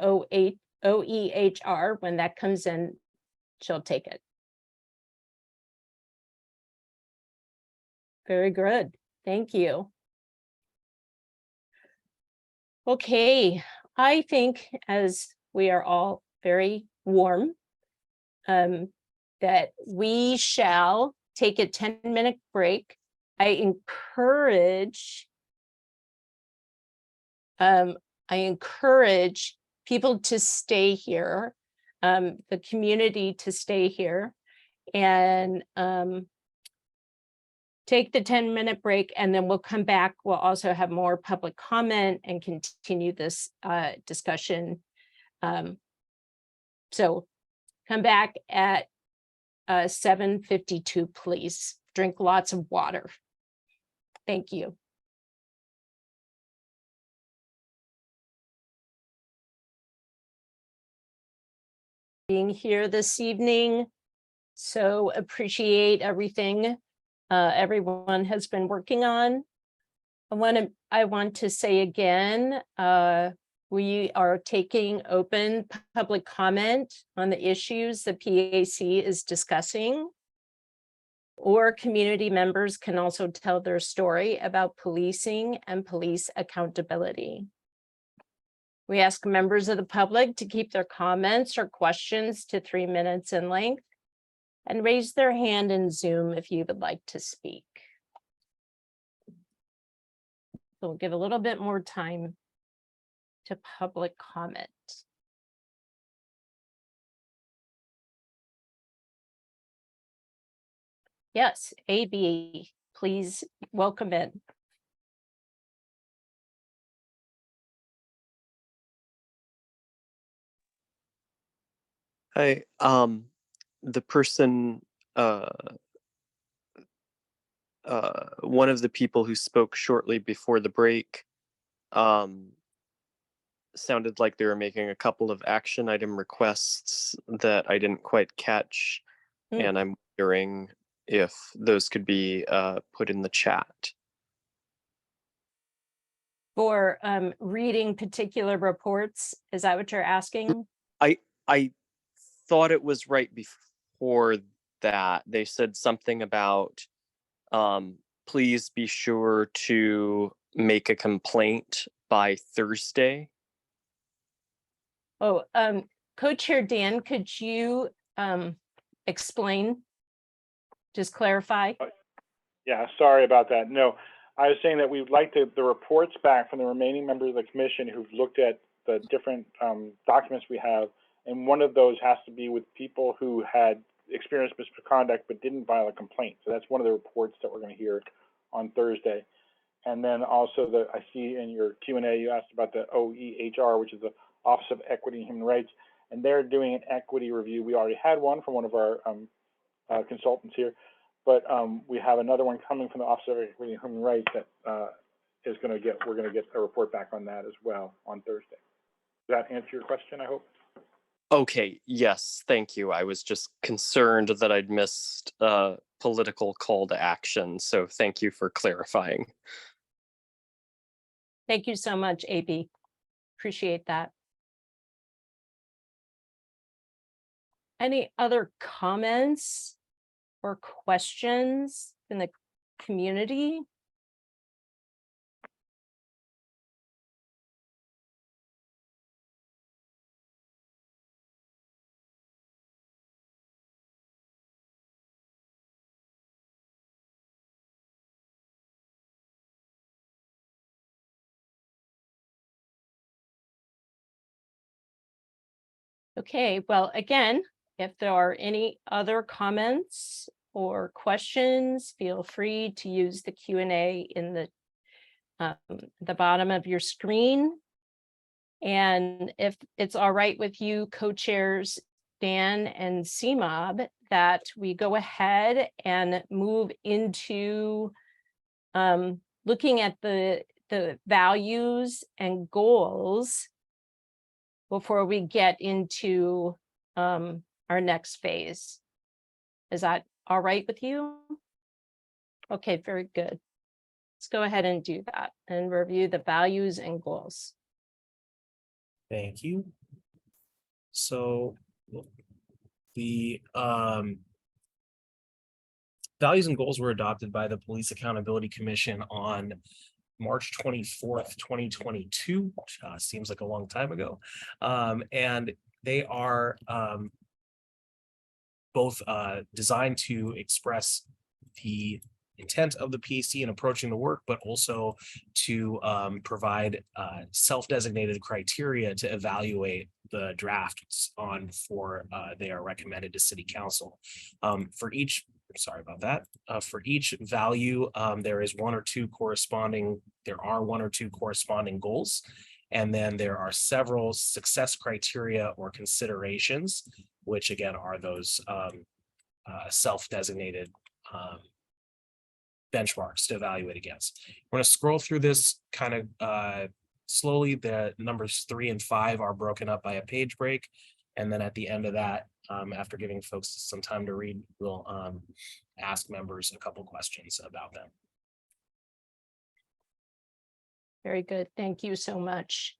OEHR, when that comes in, she'll take it. Very good. Thank you. Okay, I think as we are all very warm, that we shall take a 10-minute break. I encourage people to stay here, the community to stay here, and take the 10-minute break, and then we'll come back. We'll also have more public comment and continue this discussion. So come back at 7:52, please. Drink lots of water. Thank you. Being here this evening, so appreciate everything everyone has been working on. I want to say again, we are taking open public comment on the issues the PAC is discussing, or community members can also tell their story about policing and police accountability. We ask members of the public to keep their comments or questions to 3 minutes in length and raise their hand in Zoom if you would like to speak. So we'll give a little bit more time to public comment. Yes, AB, please welcome in. Hi, the person, one of the people who spoke shortly before the break, sounded like they were making a couple of action item requests that I didn't quite catch, and I'm wondering if those could be put in the chat. For reading particular reports, is that what you're asking? I thought it was right before that. They said something about please be sure to make a complaint by Thursday. Oh, Co-Chair Dan, could you explain, just clarify? Yeah, sorry about that. No, I was saying that we'd like the reports back from the remaining members of the commission who've looked at the different documents we have, and one of those has to be with people who had experienced misconduct but didn't file a complaint. So that's one of the reports that we're going to hear on Thursday. And then also I see in your Q&A you asked about the OEHR, which is the Office of Equity and Human Rights, and they're doing an equity review. We already had one from one of our consultants here, but we have another one coming from the Office of Equity and Human Rights that we're going to get a report back on that as well on Thursday. Does that answer your question, I hope? Okay, yes, thank you. I was just concerned that I'd missed a political call to action, so thank you for clarifying. Thank you so much, AB. Appreciate that. Any other comments or questions in the community? Okay, well, again, if there are any other comments or questions, feel free to use the Q&A in the bottom of your screen. And if it's all right with you, co-chairs Dan and CMOB, that we go ahead and move into looking at the values and goals before we get into our next phase. Is that all right with you? Okay, very good. Let's go ahead and do that and review the values and goals. Thank you. So the values and goals were adopted by the Police Accountability Commission on March 24th, 2022, which seems like a long time ago. And they are both designed to express the intent of the PAC in approaching the work, but also to provide self-designated criteria to evaluate the drafts on for they are recommended to City Council. For each, sorry about that. For each value, there are one or two corresponding goals. And then there are several success criteria or considerations, which again are those self-designated benchmarks to evaluate against. We're going to scroll through this kind of slowly. The numbers 3 and 5 are broken up by a page break. And then at the end of that, after giving folks some time to read, we'll ask members a couple questions about them. Very good. Thank you so much.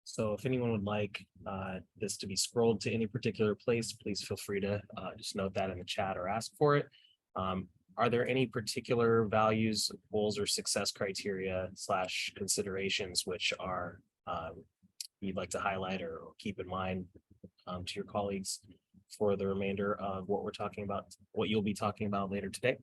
So if anyone would like this to be scrolled to any particular place, please feel free to just note that in the chat or ask for it. Are there any particular values, goals, or success criteria / considerations which are you'd like to highlight or keep in mind to your colleagues for the remainder of what we're talking about, what you'll be talking about later today?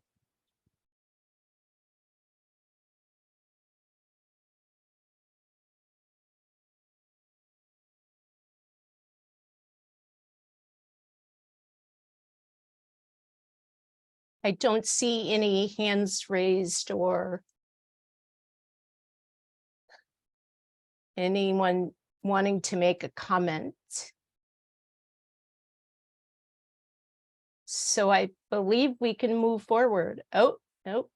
I don't see any hands raised or anyone wanting to make a comment. So I believe we can move forward. Oh, no.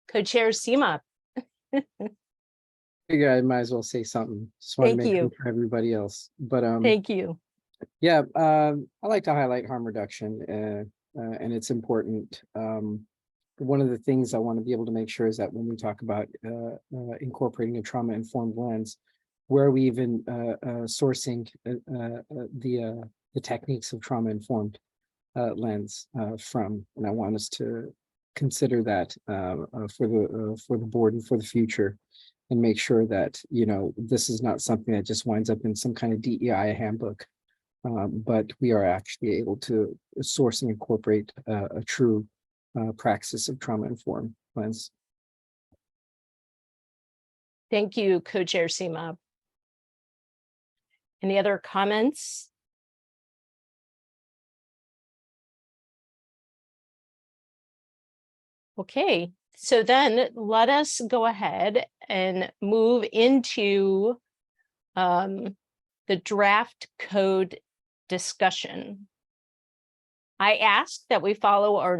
Co-chair Seema. Figure I might as well say something. Just want to Thank make room you. for everybody else. But Thank you. yeah, I like to highlight harm reduction, and it's important. One of the things I want to be able to make sure is that when we talk about incorporating a trauma-informed lens, where are we even sourcing the techniques of trauma-informed lens from? And I want us to consider that for the board and for the future, and make sure that, you know, this is not something that just winds up in some kind of DEI handbook, but we are actually able to source and incorporate a true praxis of trauma-informed lens. Thank you, Co-chair Seema. Any other comments? Okay, so then let us go ahead and move into the draft code discussion. I ask that we follow our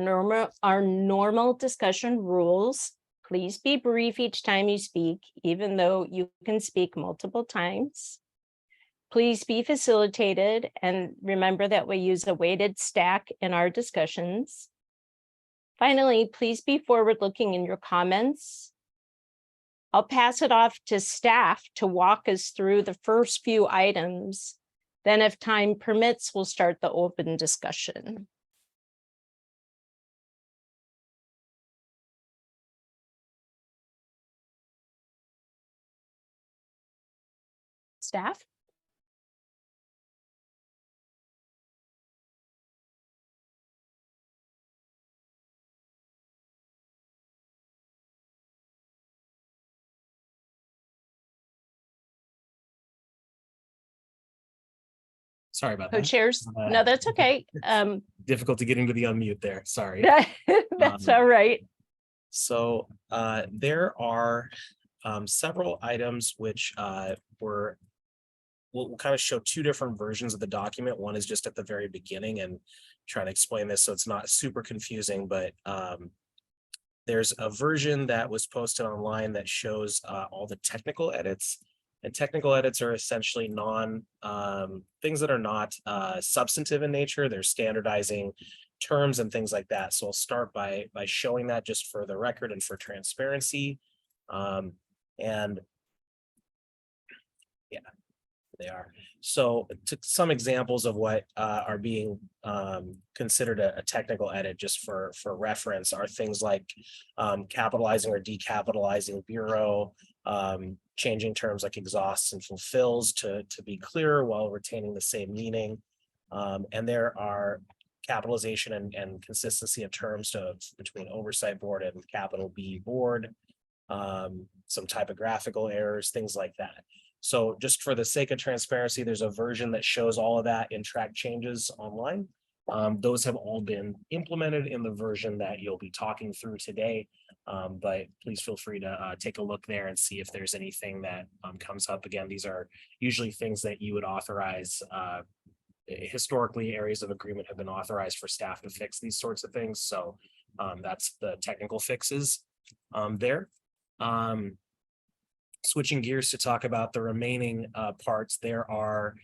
normal discussion rules. Please be brief each time you speak, even though you can speak multiple times. Please be facilitated, and remember that we use a weighted stack in our discussions. Finally, please be forward-looking in your comments. I'll pass it off to staff to walk us through the first few items. Then if time permits, we'll start the open discussion. Staff? Sorry about that. Co-chairs? No, that's okay. Difficulty getting to the unmute there. Sorry. That's all right. So there are several items which we'll kind of show two different versions of the document. One is just at the very beginning and try to explain this so it's not super confusing, but there's a version that was posted online that shows all the technical edits. And technical edits are essentially things that are not substantive in nature. They're standardizing terms and things like that. So I'll start by showing that just for the record and for transparency. And yeah, they are. So to some examples of what are being considered a technical edit, just for reference, are things like capitalizing or decapitalizing bureau, changing terms like exhausts and fulfills to be clearer while retaining the same meaning. And there are capitalization and consistency of terms between oversight board and capital B board, some typographical errors, things like that. So just for the sake of transparency, there's a version that shows all of that in track changes online. Those have all been implemented in the version that you'll be talking through today. But please feel free to take a look there and see if there's anything that comes up. Again, these are usually things that you would authorize. Historically, areas of agreement have been authorized for staff to fix these sorts of things. So that's the technical fixes there. Switching gears to talk about the remaining parts, there are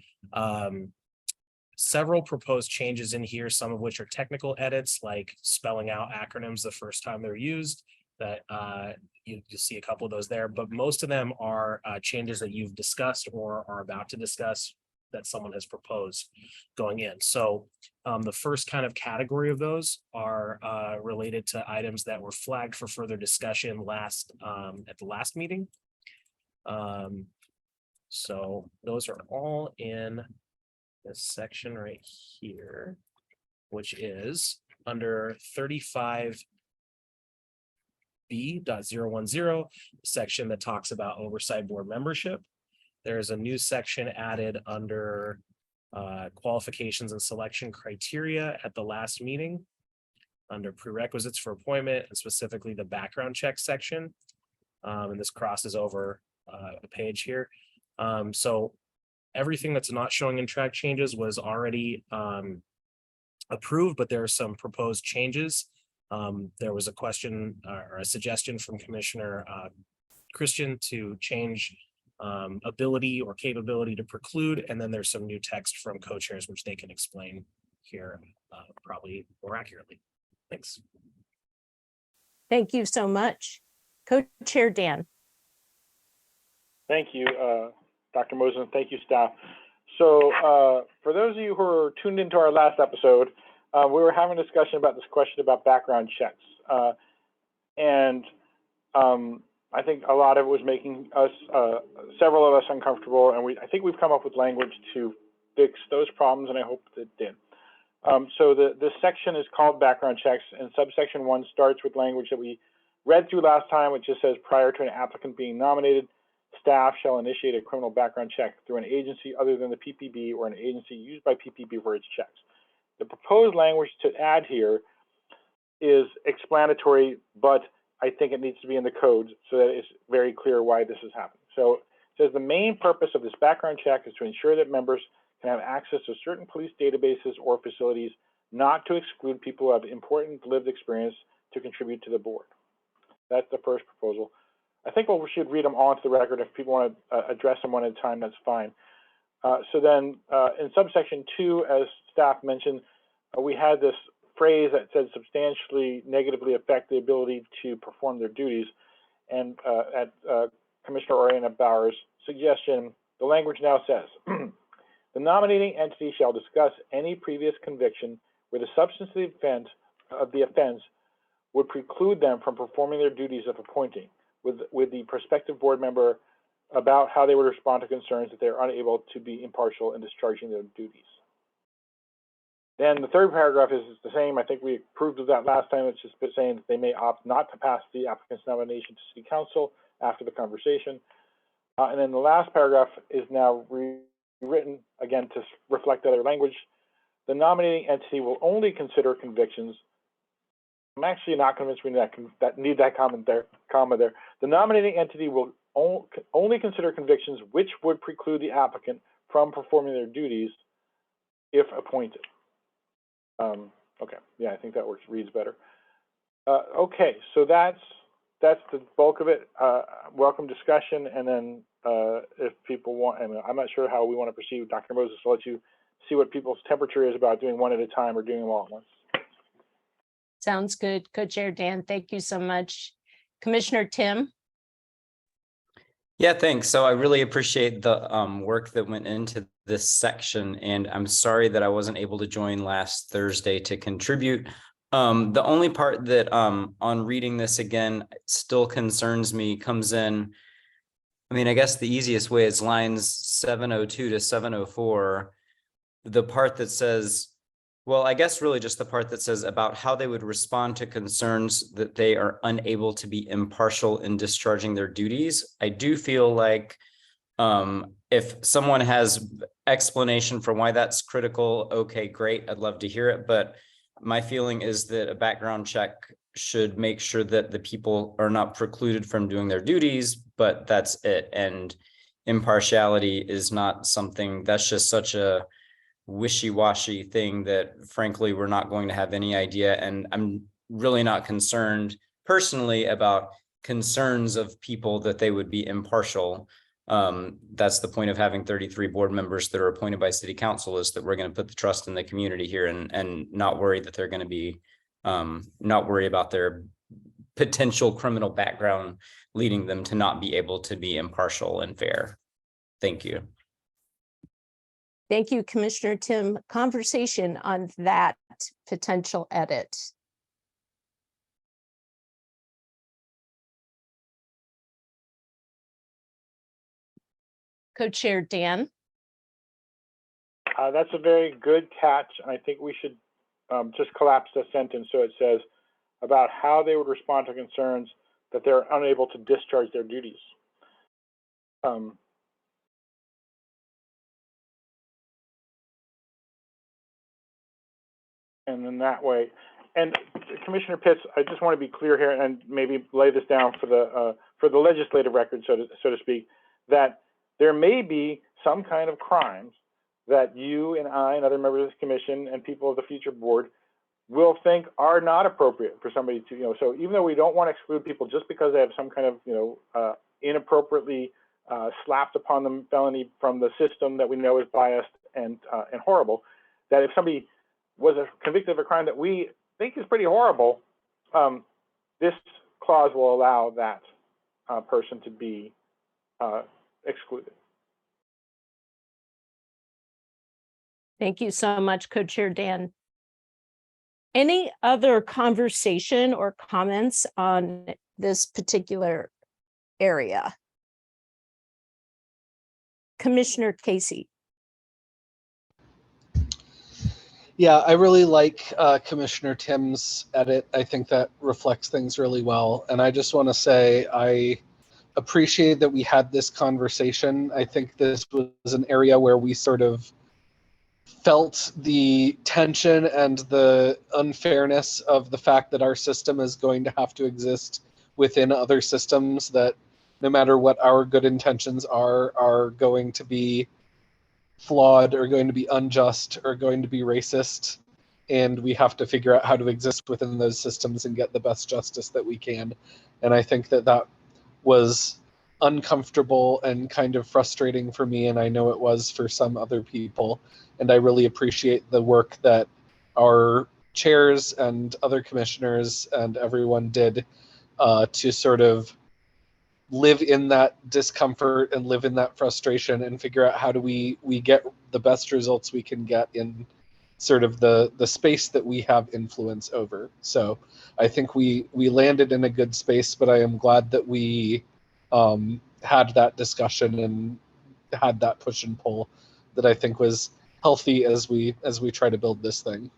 several proposed changes in here, some of which are technical edits, like spelling out acronyms the first time they're used. That you'll see a couple of those there, but most of them are changes that you've discussed or are about to discuss that someone has proposed going in. So the first kind of category of those are related to items that were flagged for further discussion at the last meeting. So those are all in this section right here, which is under 35B.010, section that talks about oversight board membership. There's a new section added under qualifications and selection criteria at the last meeting under prerequisites for appointment, and specifically the background check section. And this crosses over a page here. So everything that's not showing in track changes was already approved, but there are some proposed changes. There was a question or a suggestion from Commissioner Christian to change ability or capability to preclude, and then there's some new text from co-chairs which they can explain here probably more accurately. Thanks. Thank you so much. Co-chair Dan. Thank you, Dr. Mosen. Thank you, staff. So for those of you who are tuned into our last episode, we were having a discussion about this question about background checks. I think a lot of it was making us, several of us uncomfortable, and I think we've come up with language to fix those problems, and I hope it did. So this section is called background checks, and subsection 1 starts with language that we read through last time, which just says prior to an applicant being nominated, staff shall initiate a criminal background check through an agency other than the PPB or an agency used by PPB for its checks. The proposed language to add here is explanatory, but I think it needs to be in the code so that it's very clear why this is happening. So it says the main purpose of this background check is to ensure that members can have access to certain police databases or facilities, not to exclude people who have important lived experience to contribute to the board. That's the first proposal. I think we should read them all into the record. If people want to address them one at a time, that's fine. So then in subsection 2, as staff mentioned, we had this phrase that said substantially negatively affect the ability to perform their duties. And at Commissioner Oriana Bauer's suggestion, the language now says, the nominating entity shall discuss any previous conviction where the substance of the offense would preclude them from performing their duties of appointing with the prospective board member about how they would respond to concerns that they are unable to be impartial in discharging their duties. Then the third paragraph is the same. I think we approved of that last time. It's just saying that they may opt not to pass the applicant's nomination to City Council after the conversation. And then the last paragraph is now rewritten again to reflect other language. The nominating entity will only consider convictions. I'm actually not convinced we need that comma there. The nominating entity will only consider convictions which would preclude the applicant from performing their duties if appointed. Okay, yeah, I think that reads better. Okay, so that's the bulk of it. Welcome discussion, and then if people want, and I'm not sure how we want to proceed with Dr. Moses, I'll let you see what people's temperature is about doing one at a time or doing them all at once. Sounds good. Co-chair Dan, thank you so much. Commissioner Tim. Yeah, thanks. So I really appreciate the work that went into this section, and I'm sorry that I wasn't able to join last Thursday to contribute. The only part that on reading this again still concerns me comes in, I mean, I guess the easiest way is lines 702 to 704, the part that says, well, I guess really just the part that says about how they would respond to concerns that they are unable to be impartial in discharging their duties. I do feel like if someone has explanation for why that's critical, okay, great, I'd love to hear it. But my feeling is that a background check should make sure that the people are not precluded from doing their duties, but that's it. And impartiality is not something that's just such a wishy-washy thing that frankly we're not going to have any idea. And I'm really not concerned personally about concerns of people that they would be impartial. That's the point of having 33 board members that are appointed by City Council, is that we're going to put the trust in the community here and not worry that they're going to be not worry about their potential criminal background leading them to not be able to be impartial and fair. Thank you. Thank you, Commissioner Tim. Conversation on that potential edit. Co-chair Dan. That's a very good catch. And I think we should just collapse the sentence so it says about how they would respond to concerns that they're unable to discharge their duties. And in that way, and Commissioner Pitts, I just want to be clear here and maybe lay this down for the legislative record, so to speak, that there may be some kind of crimes that you and I and other members of this commission and people of the future board will think are not appropriate for somebody to, so even though we don't want to exclude people just because they have some kind of, inappropriately slapped upon them felony from the system that we know is biased and horrible, that if somebody was convicted of a crime that we think is pretty horrible, this clause will allow that person to be excluded. Thank you so much, Co-Chair Dan. Any other conversation or comments on this particular area? Commissioner Casey. Yeah, I really like Commissioner Tim's edit. I think that reflects things really well. And I just want to say I appreciate that we had this conversation. I think this was an area where we sort of felt the tension and the unfairness of the fact that our system is going to have to exist within other systems that no matter what our good intentions are going to be flawed or going to be unjust or going to be racist. And we have to figure out how to exist within those systems and get the best justice that we can. And I think that that was uncomfortable and kind of frustrating for me, and I know it was for some other people. And I really appreciate the work that our chairs and other commissioners and everyone did to sort of live in that discomfort and live in that frustration and figure out how do we get the best results we can get in sort of the space that we have influence over. So I think we landed in a good space, but I am glad that we had that discussion and had that push and pull that I think was healthy as we try to build this thing.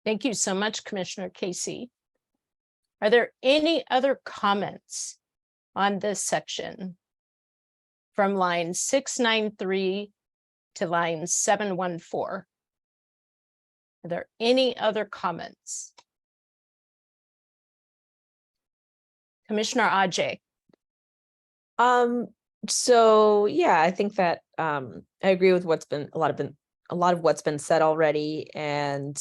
Thank you so much, Commissioner Casey. Are there any other comments on this section from line 693 to line 714? Are there any other comments? Commissioner Ajay. So yeah, I think that I agree with what's been a lot of what's been said already, and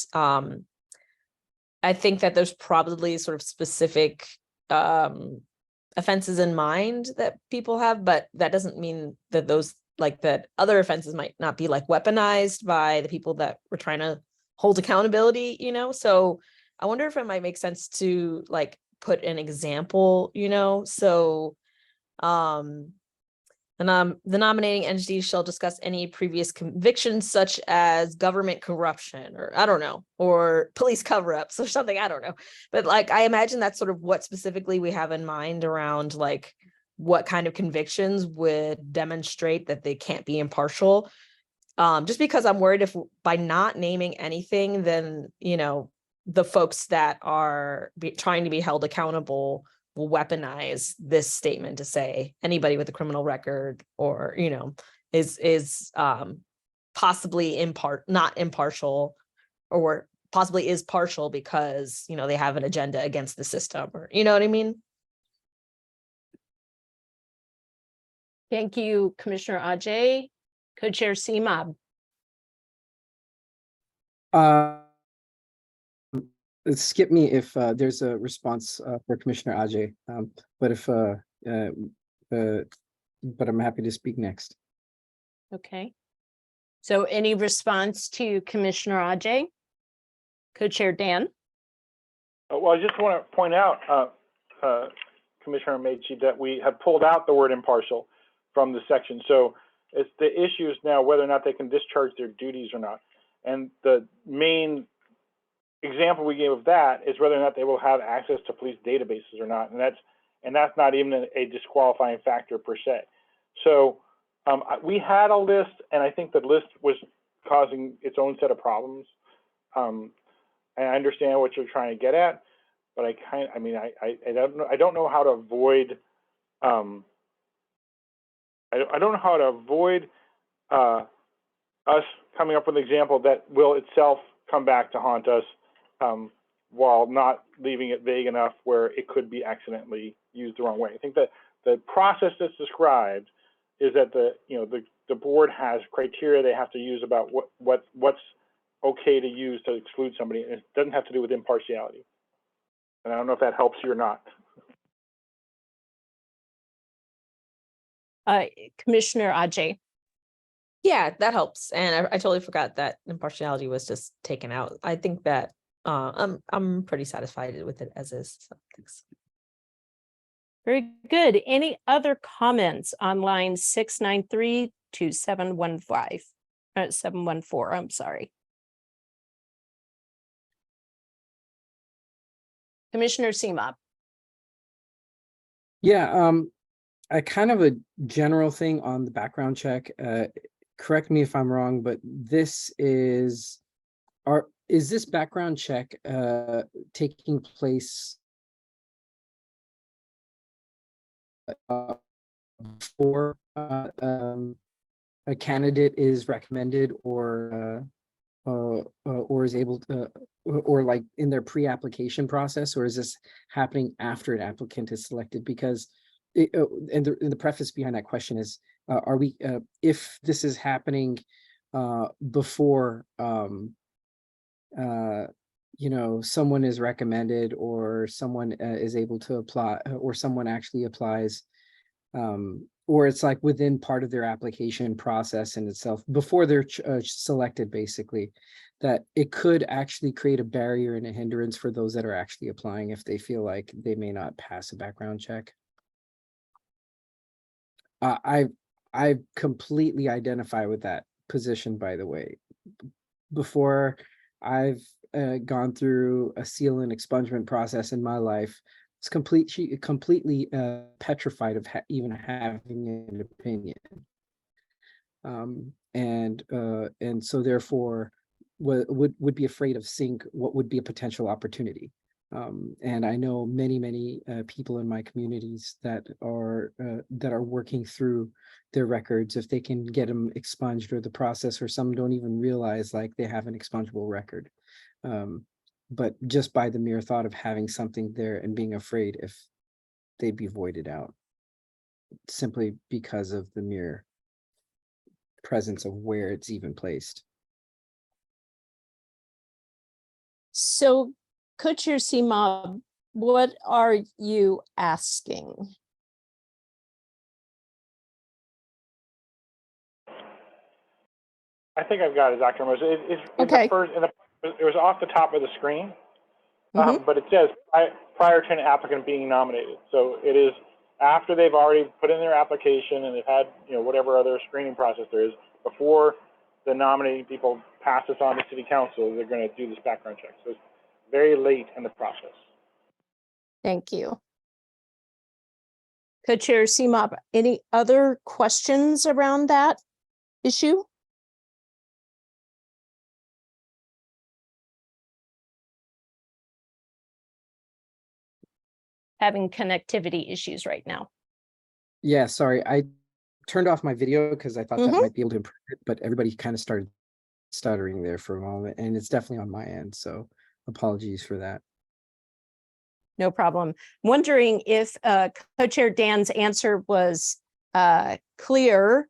I think that there's probably sort of specific offenses in mind that people have, but that doesn't mean that those that other offenses might not be weaponized by the people that we're trying to hold accountability, So I wonder if it might make sense to put an example, so the nominating entity shall discuss any previous convictions such as government corruption, or I don't know, or police cover-ups or something, I don't know. But I imagine that's sort of what specifically we have in mind around what kind of convictions would demonstrate that they can't be impartial. Just because I'm worried if by not naming anything, then, the folks that are trying to be held accountable will weaponize this statement to say anybody with a criminal record or, is possibly not impartial, or possibly is partial because, they have an agenda against the system, or, you know what I mean? Thank you, Commissioner Ajay. Co-Chair Seema. Skip me if there's a response for Commissioner Ajay, but I'm happy to speak next. Okay. So any response to Commissioner Ajay? Co-Chair Dan? Well, I just want to point out, Commissioner Meiji, that we have pulled out the word impartial from the section. So it's the issue is now whether or not they can discharge their duties or not. And the main example we gave of that is whether or not they will have access to police databases or not. And that's not even a disqualifying factor per se. So we had a list, and I think the list was causing its own set of problems. And I understand what you're trying to get at, but I don't know how to avoid I don't know how to avoid us coming up with an example that will itself come back to haunt us, while not leaving it vague enough where it could be accidentally used the wrong way. I think that the process that's described is that the the board has criteria they have to use about what's okay to use to exclude somebody. And it doesn't have to do with impartiality. And I don't know if that helps you or not. Commissioner Ajay. Yeah, that helps. And I totally forgot that impartiality was just taken out. I think that I'm pretty satisfied with it as is. So thanks. Very good. Any other comments on lines 693 to 715? 714, I'm sorry. Commissioner Seema. Yeah, a kind of a general thing on the background check. Correct me if I'm wrong, but this is this background check taking place before a candidate is recommended or is able to, or like in their pre-application process, or is this happening after an applicant is selected? Because and the preface behind that question is, are we, if this is happening before, you know, someone is recommended or someone is able to apply, or someone actually applies, or it's like within part of their application process in itself before they're selected, basically, that it could actually create a barrier and a hindrance for those that are actually applying if they feel like they may not pass a background check. I completely identify with that position, by the way. Before I've gone through a seal and expungement process in my life, it's completely petrified of even having an opinion, and so therefore would be afraid of seeing what would be a potential opportunity. And I know many people in my communities that are working through their records, if they can get them expunged, or the process, or some don't even realize like they have an expungible record. But just by the mere thought of having something there and being afraid if they'd be voided out, simply because of the mere presence of where it's even placed. So, Co-Chair Seema, what are you asking? I think I've got it, Dr. Moses. It's Okay. It was off the top of the screen, but it says prior to an applicant being nominated. So it is after they've already put in their application and they've had, you know, whatever other screening process there is, before the nominating people pass this on to City Council, they're going to do this background check. So it's very late in the process. Thank you. Co-Chair Seema, any other questions around that issue? Having connectivity issues right now. Yeah, sorry, I turned off my video because I thought that might be able to improve it, but everybody kind of started stuttering there for a moment, and it's definitely on my end, so apologies for that. No problem. Wondering if Co-Chair Dan's answer was clear.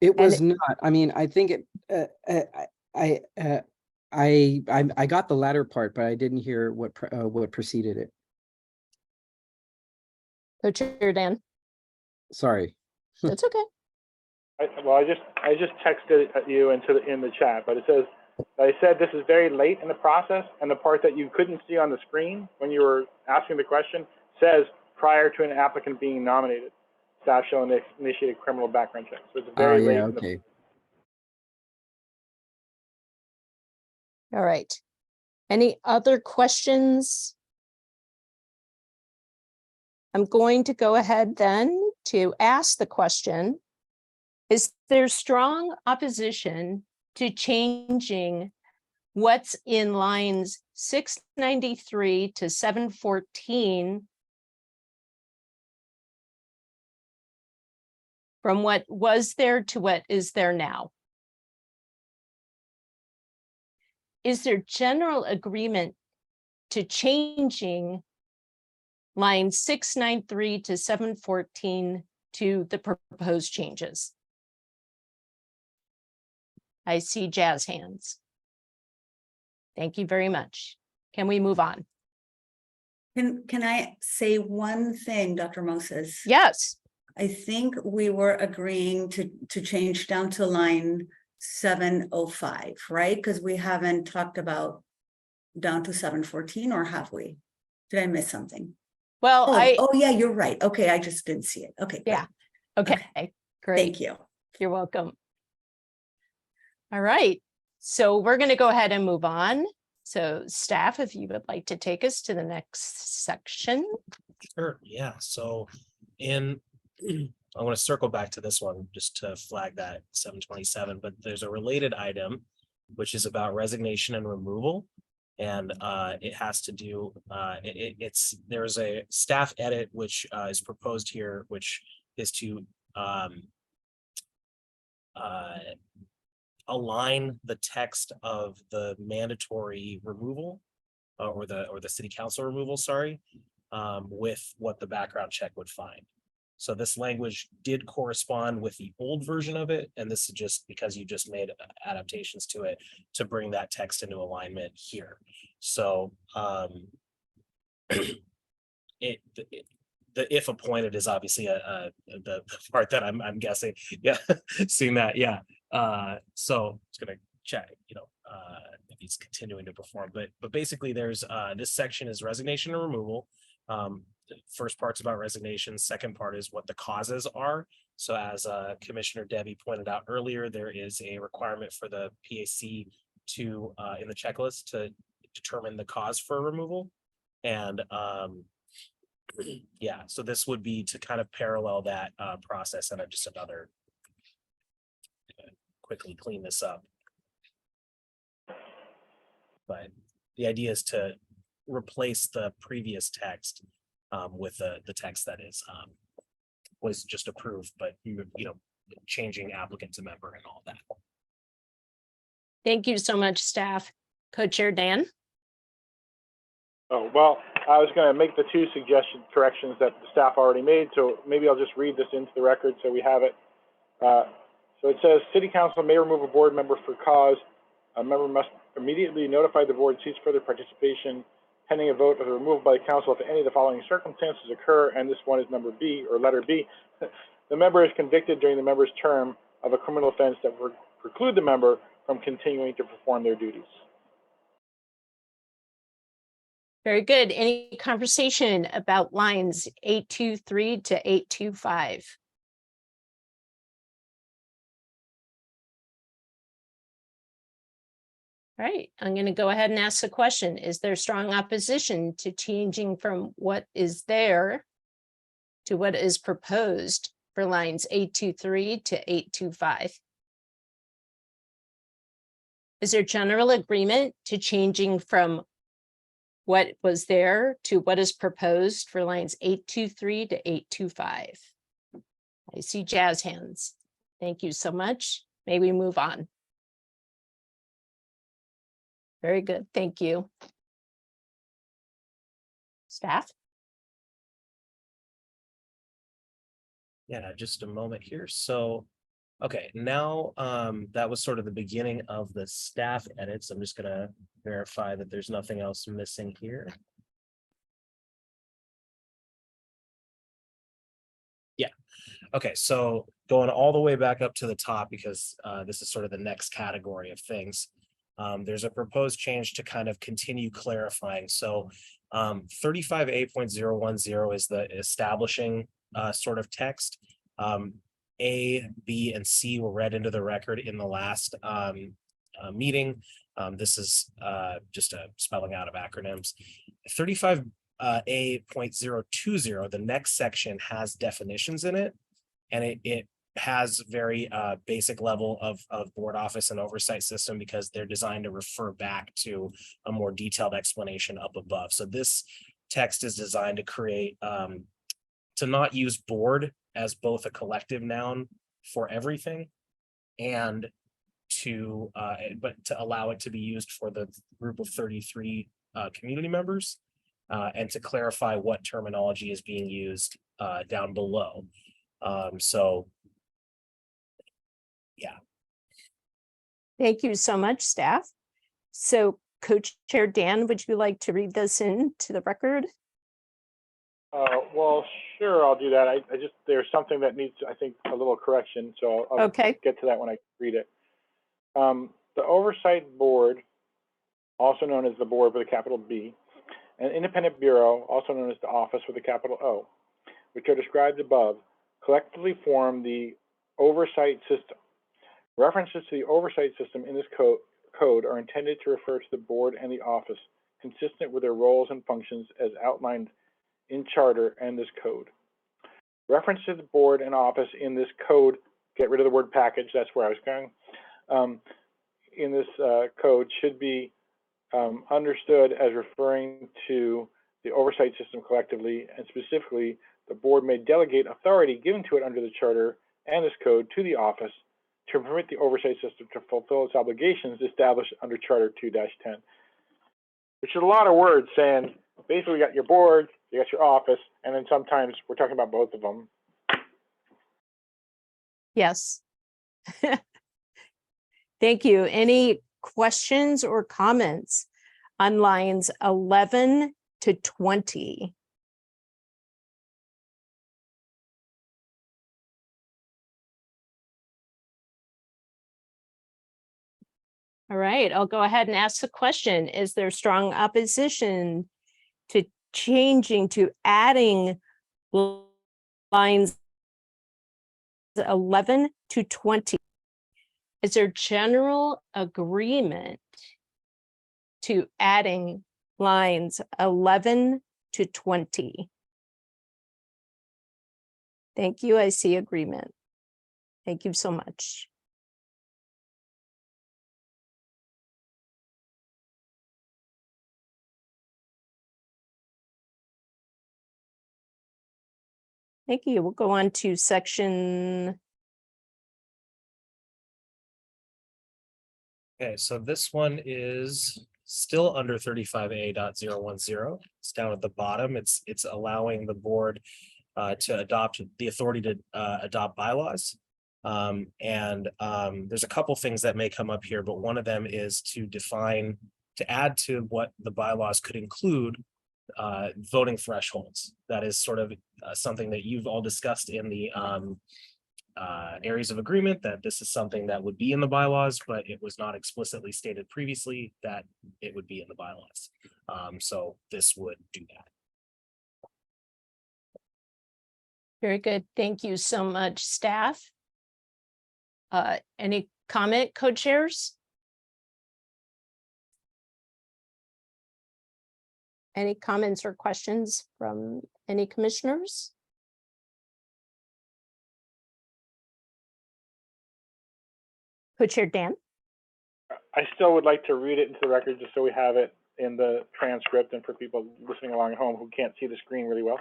It was not. I mean, I think I got the latter part, but I didn't hear what preceded it. Co-Chair Dan. Sorry. That's okay. I just texted at you in the chat, but it says, I said this is very late in the process, and the part that you couldn't see on the screen when you were asking the question says prior to an applicant being nominated, staff shall initiate a criminal background check. So it's very late. Okay. All right. Any other questions? I'm going to go ahead then to ask the question. Is there strong opposition to changing what's in lines 693 to 714 from what was there to what is there now? Is there general agreement to changing line 693 to 714 to the proposed changes? I see jazz hands. Thank you very much. Can we move on? Can I say one thing, Dr. Moses? Yes. I think we were agreeing to change down to line 705, right? Because we haven't talked about down to 714, or have we? Did I miss something? Well, oh yeah, you're right. Okay, I just didn't see it. Okay, yeah. great. Okay, great. Thank you. You're welcome. All right, so we're going to go ahead and move on. So staff, if you would like to take us to the next section. Sure, yeah, so I'm going to circle back to this one just to flag that 727, but there's a related item, which is about resignation and removal. And it has to do, there's a staff edit, which is proposed here, which is to align the text of the mandatory removal or the city council removal, sorry, with what the background check would find. So this language did correspond with the old version of it, and this is just because you just made adaptations to it to bring that text into alignment here. So the if appointed is obviously the part that I'm guessing. Yeah, seeing that. Yeah. So it's gonna check, if he's continuing to perform, but basically there's this section is resignation and removal. The first part's about resignation. Second part is what the causes are. So as Commissioner Debbie pointed out earlier, there is a requirement for the PAC to in the checklist to determine the cause for removal. And yeah, so this would be to kind of parallel that process, and just another quickly clean this up. But the idea is to replace the previous text with the text that is was just approved, but changing applicant to member and all that. Thank you so much, staff. Co-chair Dan. Oh, well, I was going to make the two corrections that the staff already made, so maybe I'll just read this into the record so we have it. So it says, City Council may remove a board member for cause. A member must immediately notify the board, cease further participation, pending a vote of the removal by the council if any of the following circumstances occur, and this one is number B, or letter B. The member is convicted during the member's term of a criminal offense that would preclude the member from continuing to perform their duties. Very good. Any conversation about lines 823 to 825? All right, I'm going to go ahead and ask the question. Is there strong opposition to changing from what is there to what is proposed for lines 823 to 825? Is there general agreement to changing from what was there to what is proposed for lines 823 to 825? I see jazz hands. Thank you so much. May we move on? Very good. Thank you. Staff? Yeah, just a moment here. So, okay, now that was sort of the beginning of the staff edits. I'm just gonna verify that there's nothing else missing here. Yeah, okay, so going all the way back up to the top, because this is sort of the next category of things. There's a proposed change to kind of continue clarifying. So 35A.010 is the establishing sort of text. A, B, and C were read into the record in the last meeting. This is just a spelling out of acronyms. 35A.020, the next section has definitions in it, and it has very basic level of board office and oversight system because they're designed to refer back to a more detailed explanation up above. So this text is designed to create, to not use board as both a collective noun for everything and to, but to allow it to be used for the group of 33 community members and to clarify what terminology is being used down below. So yeah. Thank you so much, staff. So Co-Chair Dan, would you like to read this into the record? Well, sure, I'll do that. I just, there's something that needs, I think, a little correction, so I'll Okay. get to that when I read it. The Oversight Board, also known as the Board with a capital B, and Independent Bureau, also known as the Office with a capital O, which are described above, collectively form the Oversight System. References to the Oversight System in this code are intended to refer to the Board and the Office, consistent with their roles and functions as outlined in Charter and this code. Reference to the Board and Office in this code, get rid of the word package, that's where I was going, in this code should be understood as referring to the Oversight System collectively, and specifically, the Board may delegate authority given to it under the Charter and this code to the Office to permit the Oversight System to fulfill its obligations established under Charter 2-10. Which is a lot of words saying, basically you got your board, you got your office, and then sometimes we're talking about both of them. Yes. Thank you. Any questions or comments on lines 11 to 20? All right, I'll go ahead and ask the question. Is there strong opposition to changing, to adding lines 11 to 20? Is there general agreement to adding lines 11 to 20? Thank you. I see agreement. Thank you so much. Thank you. We'll go on to section. Okay, so this one is still under 35A.010. It's down at the bottom. It's allowing the board to adopt the authority to adopt bylaws. There's a couple things that may come up here, but one of them is to add to what the bylaws could include voting thresholds. That is sort of something that you've all discussed in the areas of agreement, that this is something that would be in the bylaws, but it was not explicitly stated previously that it would be in the bylaws. So this would do that. Very good. Thank you so much, staff. Any comment, co-chairs? Any comments or questions from any commissioners? Co-chair Dan? I still would like to read it into the record just so we have it in the transcript and for people listening along at home who can't see the screen really well.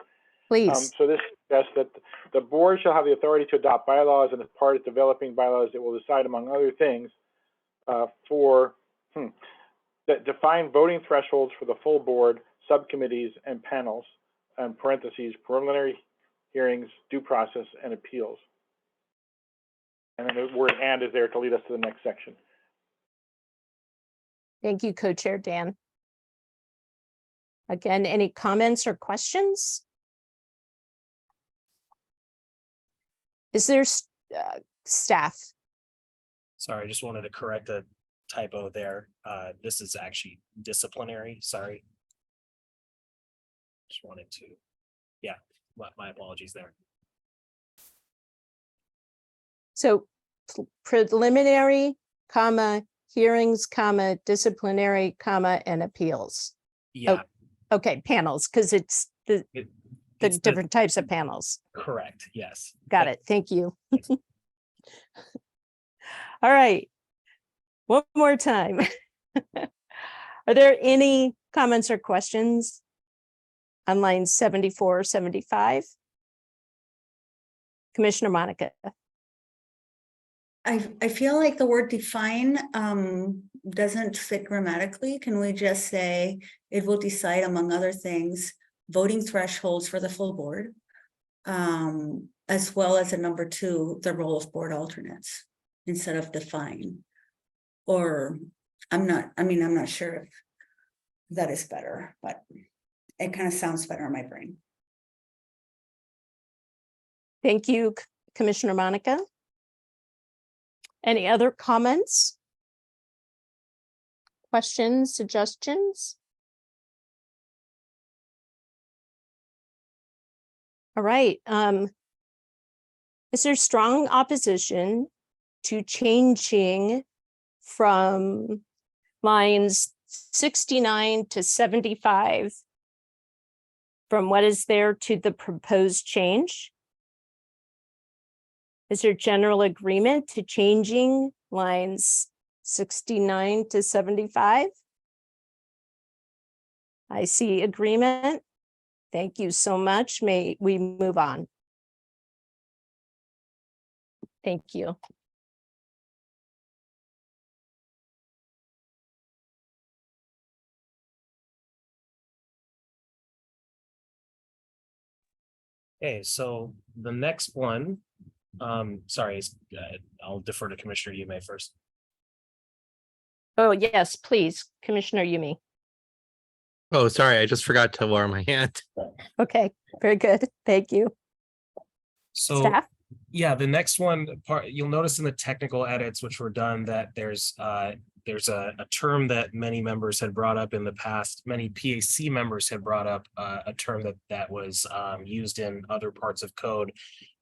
Please. So this suggests that the board shall have the authority to adopt bylaws, and as part of developing bylaws, it will decide, among other things, that define voting thresholds for the full board, subcommittees, and panels, and parentheses, preliminary hearings, due process, and appeals. And then the word "and" is there to lead us to the next section. Thank you, co-chair Dan. Again, any comments or questions? Is there staff? Sorry, I just wanted to correct a typo there. This is actually disciplinary, sorry. Just wanted to, yeah, my apologies there. So preliminary, comma, hearings, comma, disciplinary, comma, and appeals. Yeah. Oh, okay, panels, because it's the different types of panels. Correct, yes. Got it. Thank you. All right. One more time. Are there any comments or questions on lines 74, 75? Commissioner Monica. I feel like the word define doesn't fit grammatically. Can we just say it will decide, among other things, voting thresholds for the full board, as well as a number 2, the role of board alternates, instead of define? Or I'm not sure if that is better, but it kind of sounds better in my brain. Thank you, Commissioner Monica. Any other comments? Questions, suggestions? All right. Is there strong opposition to changing from lines 69 to 75 from what is there to the proposed change? Is there general agreement to changing lines 69 to 75? I see agreement. Thank you so much. May we move on? Thank you. Okay, so the next one, sorry, I'll defer to Commissioner Yume first. Oh, yes, please, Commissioner Yumi. Oh, sorry, I just forgot to lower my hand. Okay, very good. Thank you. So, Staff? yeah, the next one part, you'll notice in the technical edits which were done that there's a term that many members had brought up in the past. Many PAC members had brought up a term that was used in other parts of code.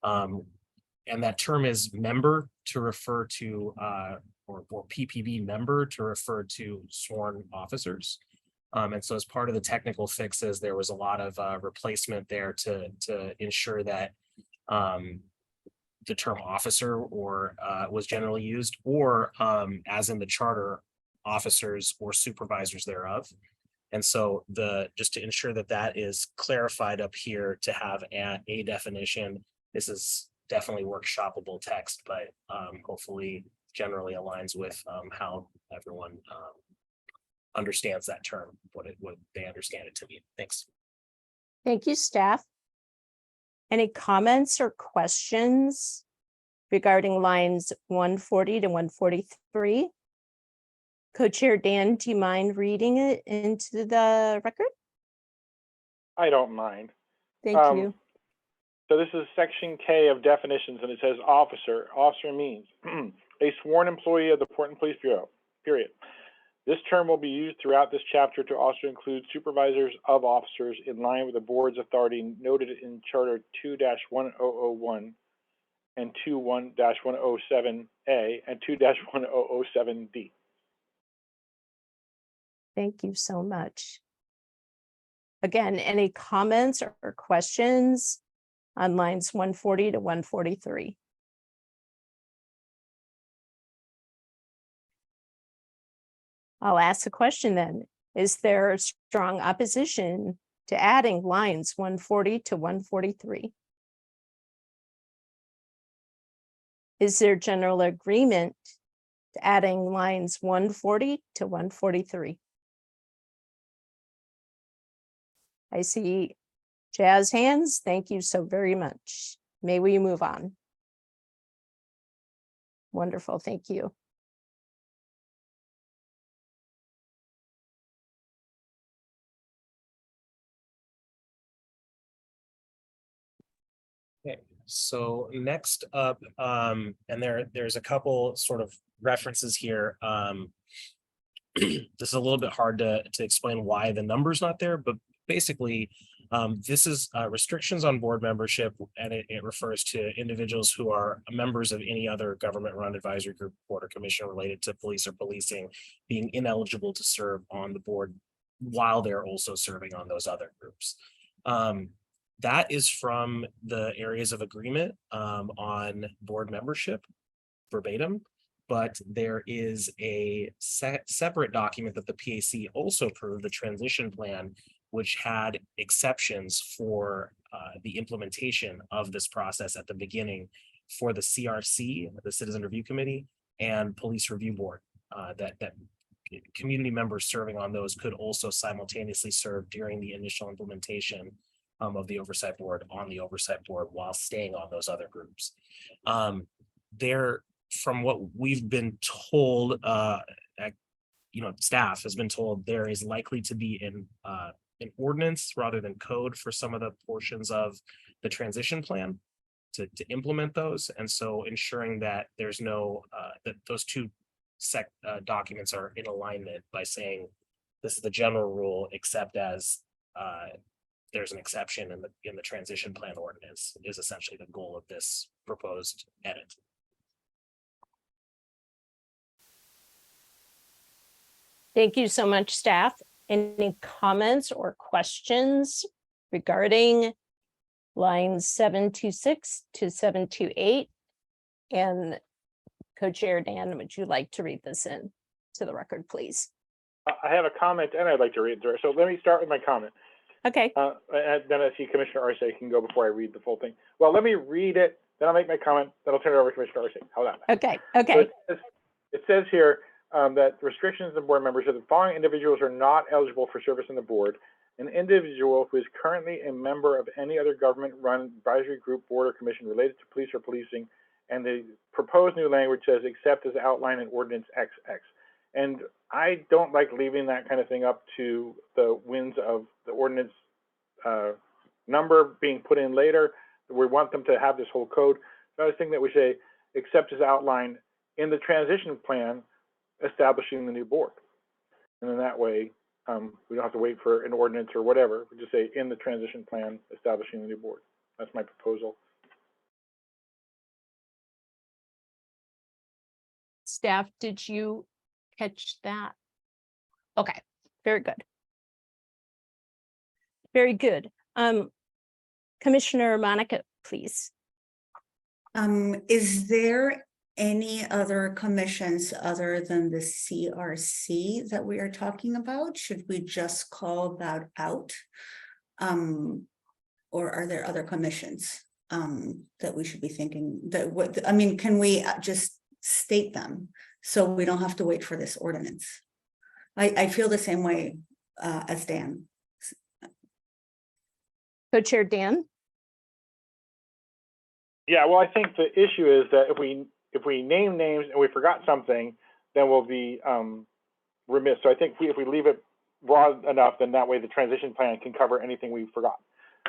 And that term is member to refer to, or PPB member to refer to sworn officers. And so as part of the technical fixes, there was a lot of replacement there to ensure that the term officer or was generally used, or as in the charter, officers or supervisors thereof. And so just to ensure that that is clarified up here to have a definition, this is definitely workshoppable text, but hopefully generally aligns with how everyone understands that term, what they understand it to mean. Thanks. Thank you, staff. Any comments or questions regarding lines 140 to 143? Co-Chair Dan, do you mind reading it into the record? I don't mind. Thank you. So this is section K of definitions, and it says officer. Officer means a sworn employee of the Portland Police Bureau, period. This term will be used throughout this chapter to also include supervisors of officers in line with the board's authority noted in Charter 2-1001 and 2-1-107A and 2-1007D. Thank you so much. Again, any comments or questions on lines 140 to 143? I'll ask a question then. Is there a strong opposition to adding lines 140 to 143? Is there general agreement to adding lines 140 to 143? I see jazz hands. Thank you so very much. May we move on? Wonderful, thank you. Okay, so next up, and there's a couple sort of references here. This is a little bit hard to explain why the number's not there, but basically, this is restrictions on board membership, and it refers to individuals who are members of any other government-run advisory group, board, or commission related to police or policing being ineligible to serve on the board while they're also serving on those other groups. That is from the areas of agreement on board membership verbatim, but there is a separate document that the PAC also approved, the transition plan, which had exceptions for the implementation of this process at the beginning for the CRC, the Citizen Review Committee, and Police Review Board, that community members serving on those could also simultaneously serve during the initial implementation of the oversight board on the oversight board while staying on those other groups. There, from what we've been told, staff has been told there is likely to be an ordinance rather than code for some of the portions of the transition plan to implement those. And so ensuring that there's no, that those two documents are in alignment by saying this is the general rule, except as there's an exception in the transition plan ordinance is essentially the goal of this proposed edit. Thank you so much, staff. Any comments or questions regarding lines 726 to 728? And Co-Chair Dan, would you like to read this in to the record, please? I have a comment and I'd like to read through it. So let me start with my comment. Okay. And then I see Commissioner Arce can go before I read the full thing. Well, let me read it, then I'll make my comment, then I'll turn it over to Commissioner Arce. How about that? Okay. So it says here that restrictions on board members are the following individuals are not eligible for service on the board. An individual who is currently a member of any other government-run advisory group, board, or commission related to police or policing, and the proposed new language says except as outlined in Ordinance XX. And I don't like leaving that kind of thing up to the whims of the ordinance number being put in later. We want them to have this whole code. So I was thinking that we say except as outlined in the transition plan establishing the new board. And then that way, we don't have to wait for an ordinance or whatever. We just say in the transition plan establishing the new board. That's my proposal. Staff, did you catch that? Okay, very good. Very good. Commissioner Monica, please. Is there any other commissions other than the CRC that we are talking about? Should we just call that out? Or are there other commissions that we should be thinking that what, I mean, can we just state them so we don't have to wait for this ordinance? I feel the same way as Dan. Co-Chair Dan? Yeah, well, I think the issue is that if we name names and we forgot something, then we'll be remiss. So I think if we leave it broad enough, then that way the transition plan can cover anything we forgot.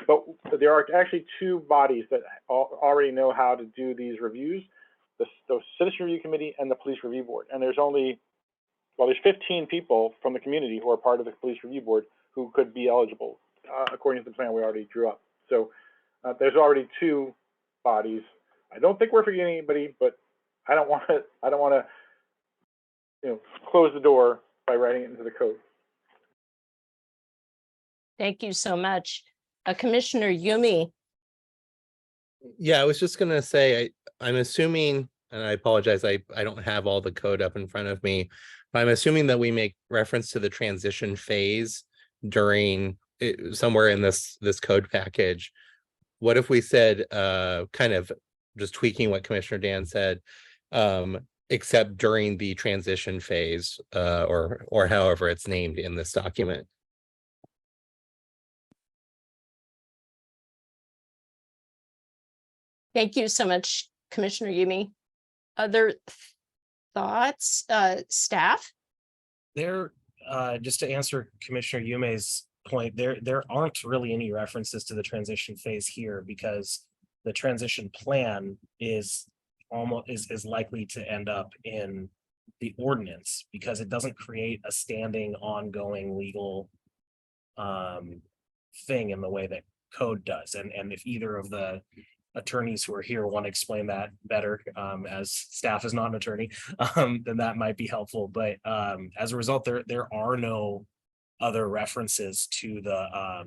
But there are actually two bodies that already know how to do these reviews, the Citizen Review Committee and the Police Review Board. And there's only, well, there's 15 people from the community who are part of the Police Review Board who could be eligible, according to the plan we already drew up. So there's already two bodies. I don't think we're forgetting anybody, but I don't want to, close the door by writing it into the code. Thank you so much. Commissioner Yumi. Yeah, I was just gonna say, I'm assuming, and I apologize, I don't have all the code up in front of me, but I'm assuming that we make reference to the transition phase during somewhere in this code package. What if we said, kind of just tweaking what Commissioner Dan said, except during the transition phase, or however it's named in this document? Thank you so much, Commissioner Yumi. Other thoughts, staff? There, just to answer Commissioner Yume's point, there aren't really any references to the transition phase here because the transition plan is likely to end up in the ordinance because it doesn't create a standing ongoing legal thing in the way that code does. And if either of the attorneys who are here want to explain that better, as staff is not an attorney, then that might be helpful. But as a result, there are no other references to the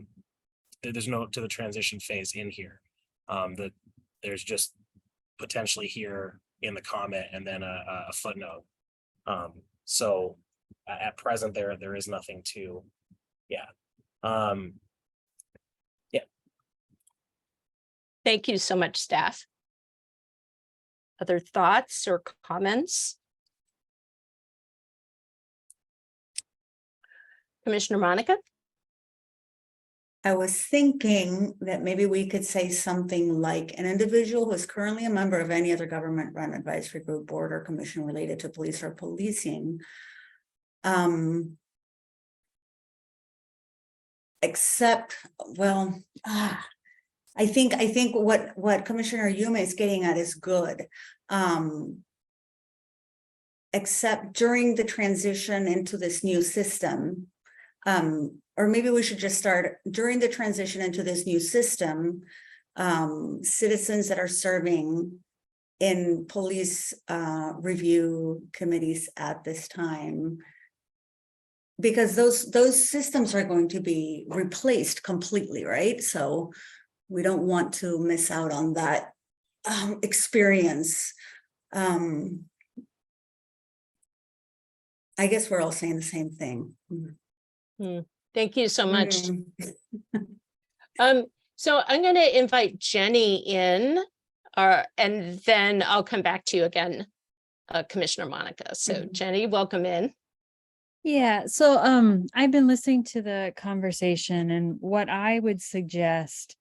to the transition phase in here. That there's just potentially here in the comment and then a footnote. So at present there is nothing to, yeah. Thank you so much, staff. Other thoughts or comments? Commissioner Monica? I was thinking that maybe we could say something like an individual who is currently a member of any other government-run advisory group, board, or commission related to police or policing. Except, well, I think what Commissioner Yuma is getting at is good. Except during the transition into this new system, or maybe we should just start during the transition into this new system, citizens that are serving in police review committees at this time, because those systems are going to be replaced completely, right? So we don't want to miss out on that experience. I guess we're all saying the same thing. Thank you so much. So I'm going to invite Jenny in, and then I'll come back to you again, Commissioner Monica. So Jenny, welcome in. Yeah, so I've been listening to the conversation, and what I would suggest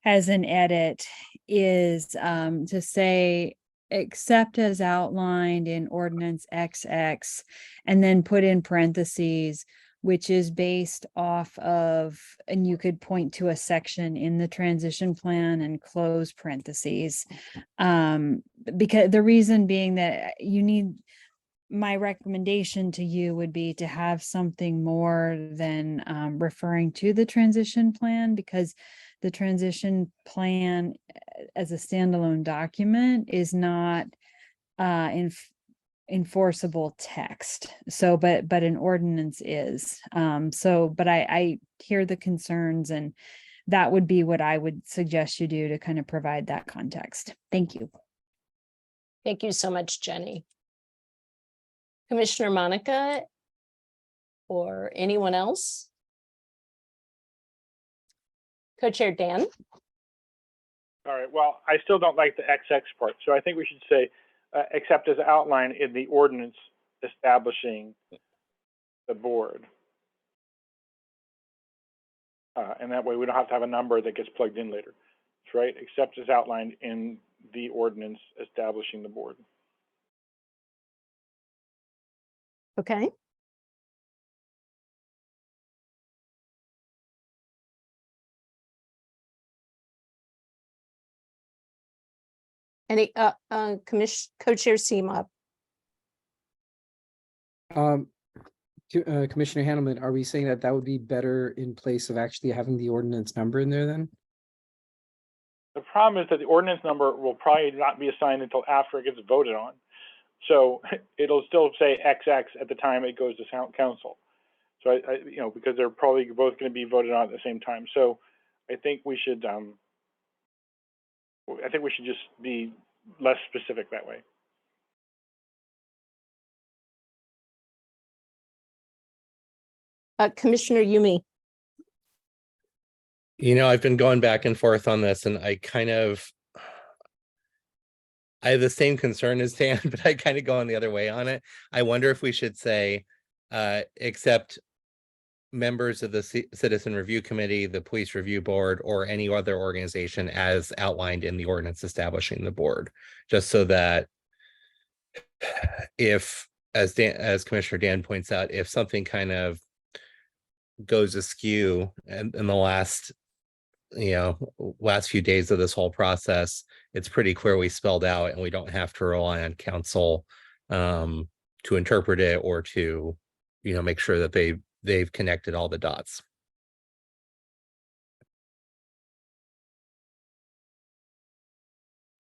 as an edit is to say except as outlined in ordinance XX, and then put in parentheses, which is based off of, and you could point to a section in the transition plan and close parentheses. Because the reason being that you need, my recommendation to you would be to have something more than referring to the transition plan, because the transition plan as a standalone document is not enforceable text. So, but an ordinance is. But I hear the concerns, and that would be what I would suggest you do to kind of provide that context. Thank you. Thank you so much, Jenny. Commissioner Monica, or anyone else? Co-Chair Dan? All right, well, I still don't like the XX part, so I think we should say, except as outlined in the ordinance establishing the board. And that way we don't have to have a number that gets plugged in later. That's right, except as outlined in the ordinance establishing the board. Okay. Any Co-Chair Seema? Commissioner Handelman, are we saying that that would be better in place of actually having the ordinance number in there then? The problem is that the ordinance number will probably not be assigned until after it gets voted on. So it'll still say XX at the time it goes to council. So I because they're probably both going to be voted on at the same time. So I think we should just be less specific that way. Commissioner Yumi. I've been going back and forth on this, and I have the same concern as Dan, but I kind of go on the other way on it. I wonder if we should say, except members of the Citizen Review Committee, the Police Review Board, or any other organization as outlined in the ordinance establishing the board, just so that if, as Commissioner Dan points out, if something kind of goes askew in the last few days of this whole process, it's pretty clear we spelled out, and we don't have to rely on council to interpret it or to make sure that they've connected all the dots.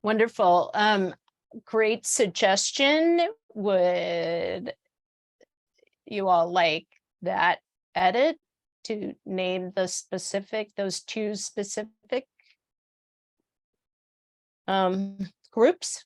Wonderful. Great suggestion. Would you all like that edit to name those two specific groups?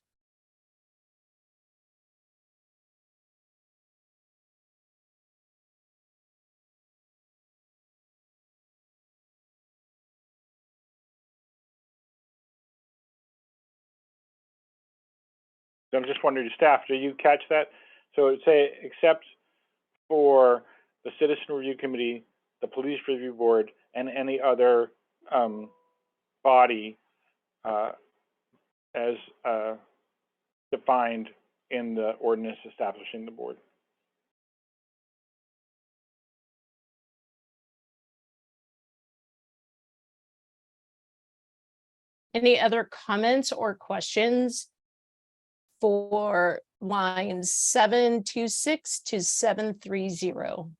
I'm just wondering, staff, do you catch that? So it say except for the Citizen Review Committee, the Police Review Board, and any other body as defined in the ordinance establishing the board. Any other comments or questions for lines 726 to 730?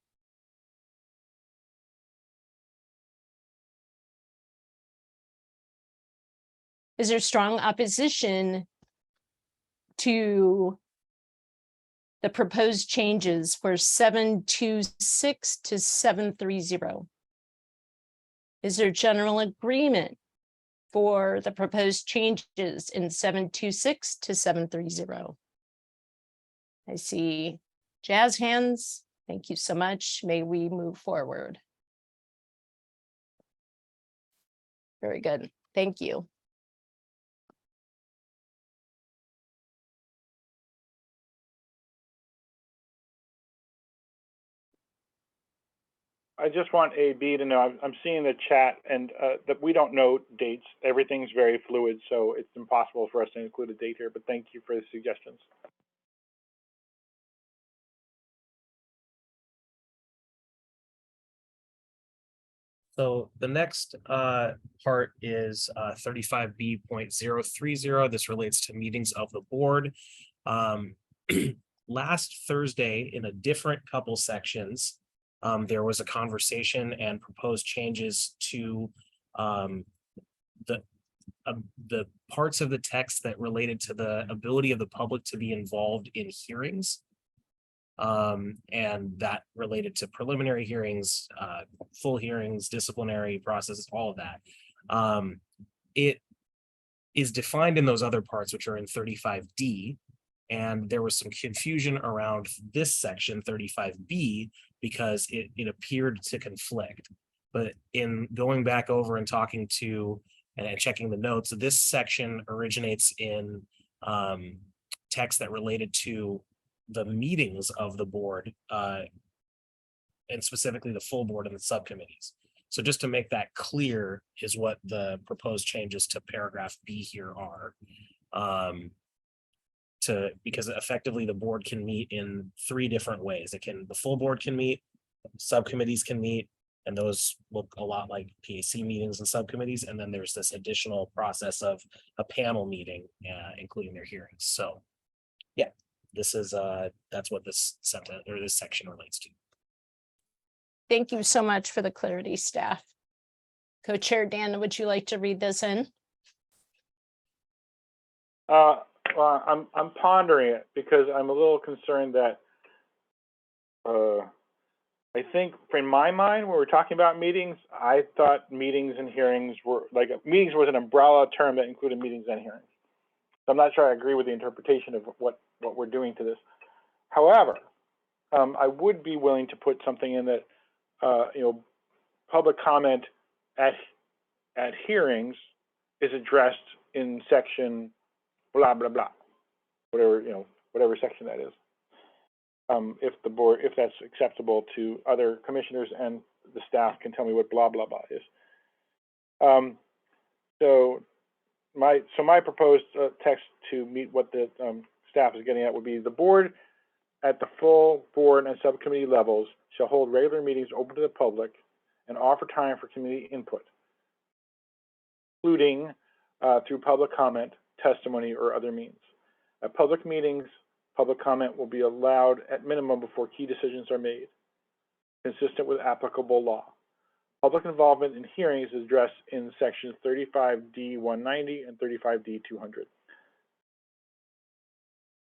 Is there strong opposition to the proposed changes for 726 to 730? Is there general agreement for the proposed changes in 726 to 730? I see jazz hands. Thank you so much. May we move forward? Very good. Thank you. I just want AB to know, I'm seeing the chat and that we don't know dates. Everything's very fluid, so it's impossible for us to include a date here, but thank you for the suggestions. So the next part is 35B.030. This relates to meetings of the board. Last Thursday, in a different couple sections, there was a conversation and proposed changes to the parts of the text that related to the ability of the public to be involved in hearings. And that related to preliminary hearings, full hearings, disciplinary processes, all of that. It is defined in those other parts, which are in 35D. And there was some confusion around this section 35B because it appeared to conflict. But in going back over and talking to and checking the notes, this section originates in text that related to the meetings of the board, and specifically the full board and the subcommittees. So just to make that clear is what the proposed changes to paragraph B here are. Because effectively the board can meet in 3 different ways. The full board can meet, subcommittees can meet, and those look a lot like PAC meetings and subcommittees. And then there's this additional process of a panel meeting, including their hearings. So yeah, this is that's what this sentence or this section relates to. Thank you so much for the clarity, staff. Co-Chair Dan, would you like to read this in? Well, I'm pondering it because I'm a little concerned that I think in my mind, when we're talking about meetings, I thought meetings and hearings were like meetings was an umbrella term that included meetings and hearings. So I'm not sure I agree with the interpretation of what we're doing to this. However, I would be willing to put something in that public comment at hearings is addressed in section blah blah blah, whatever section that is. If that's acceptable to other commissioners and the staff can tell me what blah blah blah is. So my proposed text to meet what the staff is getting at would be: the board at the full board and subcommittee levels shall hold regular meetings open to the public and offer time for community input, including through public comment, testimony, or other means. At public meetings, public comment will be allowed at minimum before key decisions are made, consistent with applicable law. Public involvement in hearings is addressed in sections 35D 190 and 35D 200.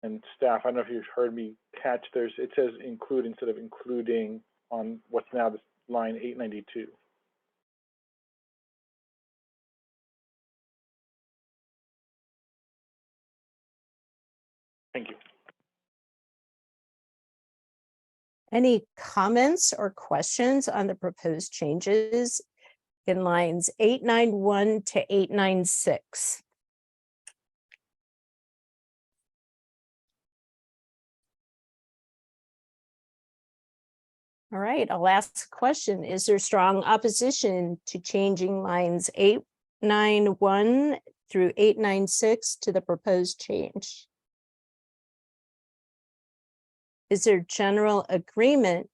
And staff, I don't know if you've heard me catch, it says include instead of including on what's now this line 892. Thank you. Any comments or questions on the proposed changes in lines 891 to 896? All right, I'll ask a question. Is there strong opposition to changing lines 891 through 896 to the proposed change? Is there general agreement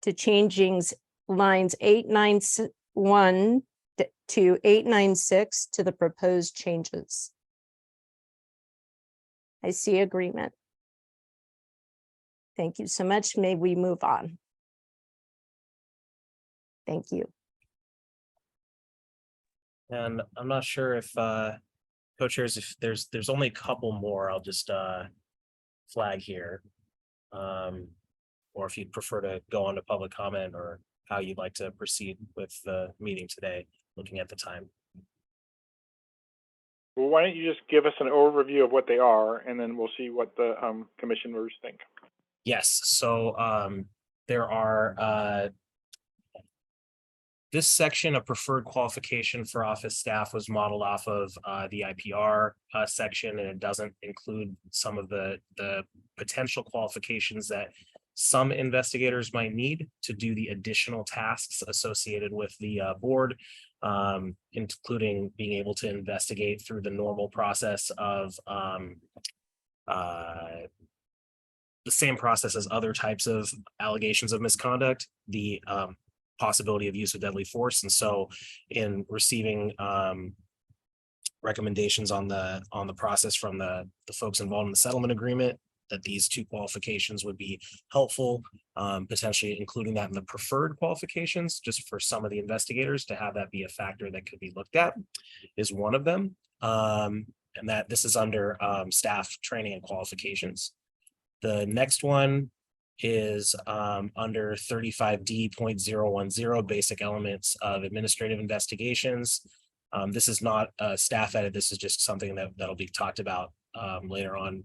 to changing lines 891 to 896 to the proposed changes? I see agreement. Thank you so much. May we move on? Thank you. And I'm not sure if co-chairs, if there's only a couple more, I'll just flag here. Or if you'd prefer to go on to public comment, or how you'd like to proceed with the meeting today, looking at the time. Well, why don't you just give us an overview of what they are, and then we'll see what the commissioners think. Yes, so there are this section of preferred qualification for office staff was modeled off of the IPR section, and it doesn't include some of the potential qualifications that some investigators might need to do the additional tasks associated with the board, including being able to investigate through the normal process of the same process as other types of allegations of misconduct, the possibility of use of deadly force. And so in receiving recommendations on the process from the folks involved in the settlement agreement, that these two qualifications would be helpful, potentially including that in the preferred qualifications, just for some of the investigators to have that be a factor that could be looked at, is one of them. And that this is under staff training and qualifications. The next one is under 35D.010, basic elements of administrative investigations. This is not a staff edit. This is just something that'll be talked about later on,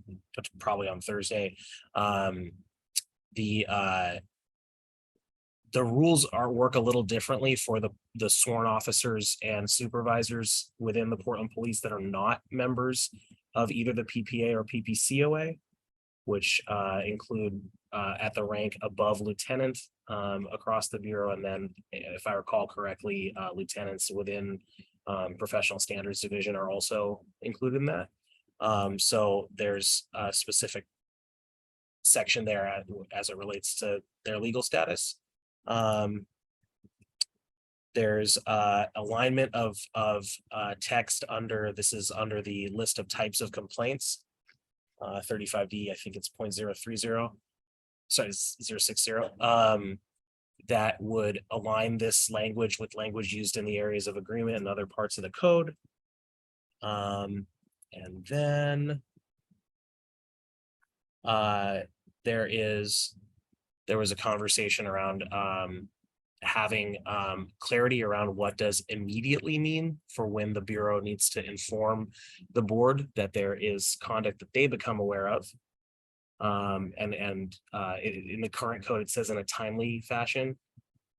probably on Thursday. The rules work a little differently for the sworn officers and supervisors within the Portland Police that are not members of either the PPA or PPCOA, which include at the rank above lieutenant across the Bureau. And then, if I recall correctly, lieutenants within professional standards division are also included in that. So there's a specific section there as it relates to their legal status. There's alignment of text under, this is under the list of types of complaints. 35D, I think it's 0.030, sorry, 060. That would align this language with language used in the areas of agreement and other parts of the code. And then there was a conversation around having clarity around what does immediately mean for when the Bureau needs to inform the board that there is conduct that they become aware of. In the current code, it says in a timely fashion.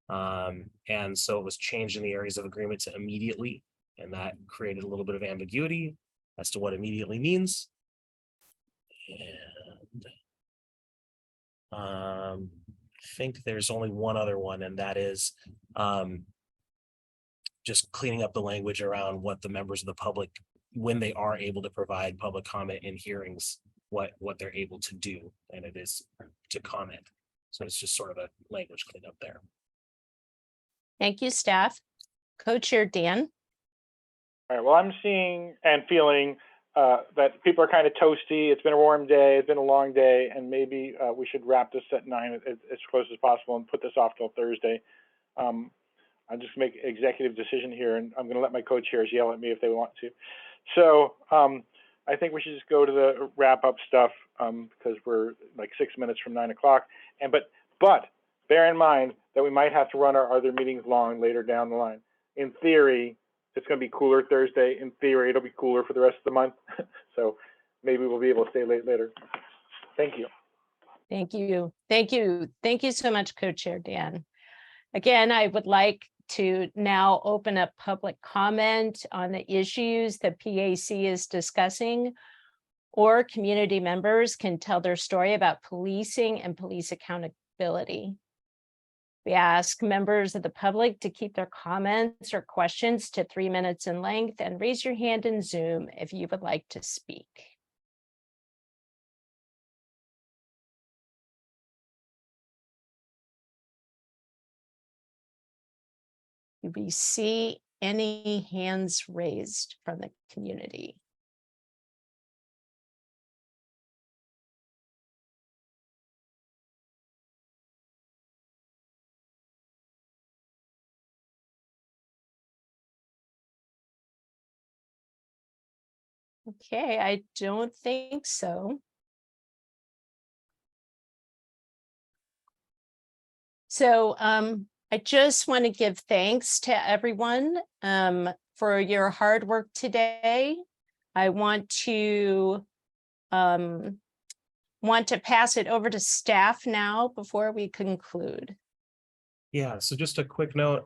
And so it was changed in the areas of agreement to immediately, and that created a little bit of ambiguity as to what immediately means. And I think there's only one other one, and that is just cleaning up the language around what the members of the public, when they are able to provide public comment in hearings, what they're able to do, and it is to comment. So it's just sort of a language cleanup there. Thank you, staff. Co-chair Dan. All right, well, I'm seeing and feeling that people are kind of toasty. It's been a warm day, it's been a long day, and maybe we should wrap this at 9 as close as possible and put this off till Thursday. I'll just make an executive decision here, and I'm going to let my co-chairs yell at me if they want to. So I think we should just go to the wrap-up stuff because we're like 6 minutes from 9 o'clock. And but bear in mind that we might have to run our other meetings long later down the line. In theory, it's going to be cooler Thursday. In theory, it'll be cooler for the rest of the month. So maybe we'll be able to stay late later. Thank you. Thank you. Thank you. Thank you so much, Co-Chair Dan. Again, I would like to now open up public comment on the issues that PAC is discussing, or community members can tell their story about policing and police accountability. We ask members of the public to keep their comments or questions to 3 minutes in length and raise your hand in Zoom if you would like to speak. Do we see any hands raised from the community? Okay, I don't think so. So I just want to give thanks to everyone for your hard work today. I want to pass it over to staff now before we conclude. Yeah, so just a quick note,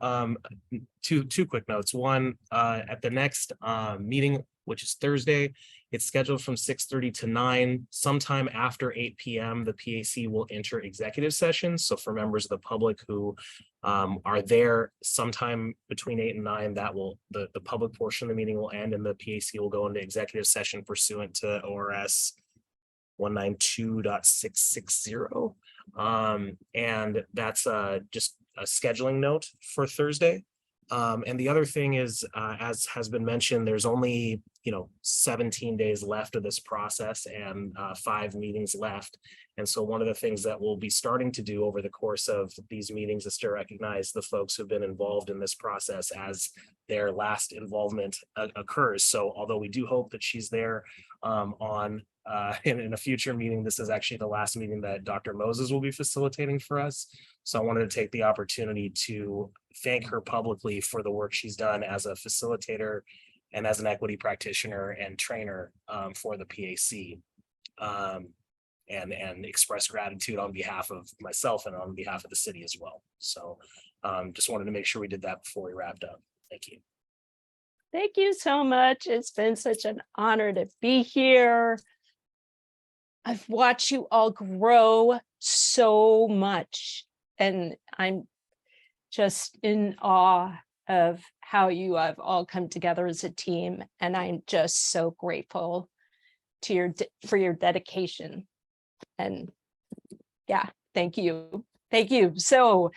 two quick notes. One, at the next meeting, which is Thursday, it's scheduled from 6:30 to 9. Sometime after 8 p.m., the PAC will enter executive session. So for members of the public who are there sometime between 8 and 9, that will the public portion of the meeting will end and the PAC will go into executive session pursuant to ORS 192.660. And that's just a scheduling note for Thursday. And the other thing is, as has been mentioned, there's only 17 days left of this process and 5 meetings left. And so one of the things that we'll be starting to do over the course of these meetings is to recognize the folks who've been involved in this process as their last involvement occurs. So although we do hope that she's there in a future meeting, this is actually the last meeting that Dr. Moses will be facilitating for us. So I wanted to take the opportunity to thank her publicly for the work she's done as a facilitator and as an equity practitioner and trainer for the PAC, and express gratitude on behalf of myself and on behalf of the city as well. So just wanted to make sure we did that before we wrapped up. Thank you. Thank you so much. It's been such an honor to be here. I've watched you all grow so much, and I'm just in awe of how you have all come together as a team. And I'm just so grateful to for your dedication. And yeah, thank you. Thank you. So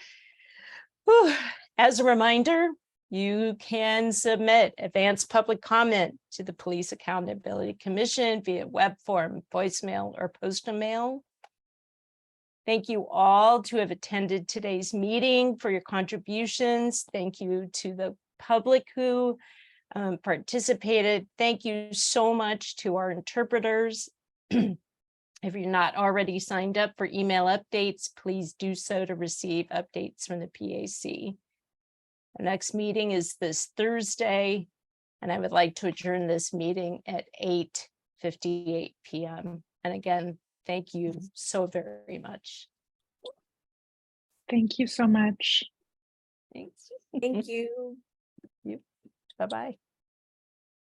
as a reminder, you can submit advanced public comment to the Police Accountability Commission via web form, voicemail, or postal mail. Thank you all to have attended today's meeting for your contributions. Thank you to the public who participated. Thank you so much to our interpreters. If you're not already signed up for email updates, please do so to receive updates from the PAC. Our next meeting is this Thursday, and I would like to adjourn this meeting at 8:58 p.m. And again, thank you so very much. Thank you so much. Thanks. Thank you. Bye-bye.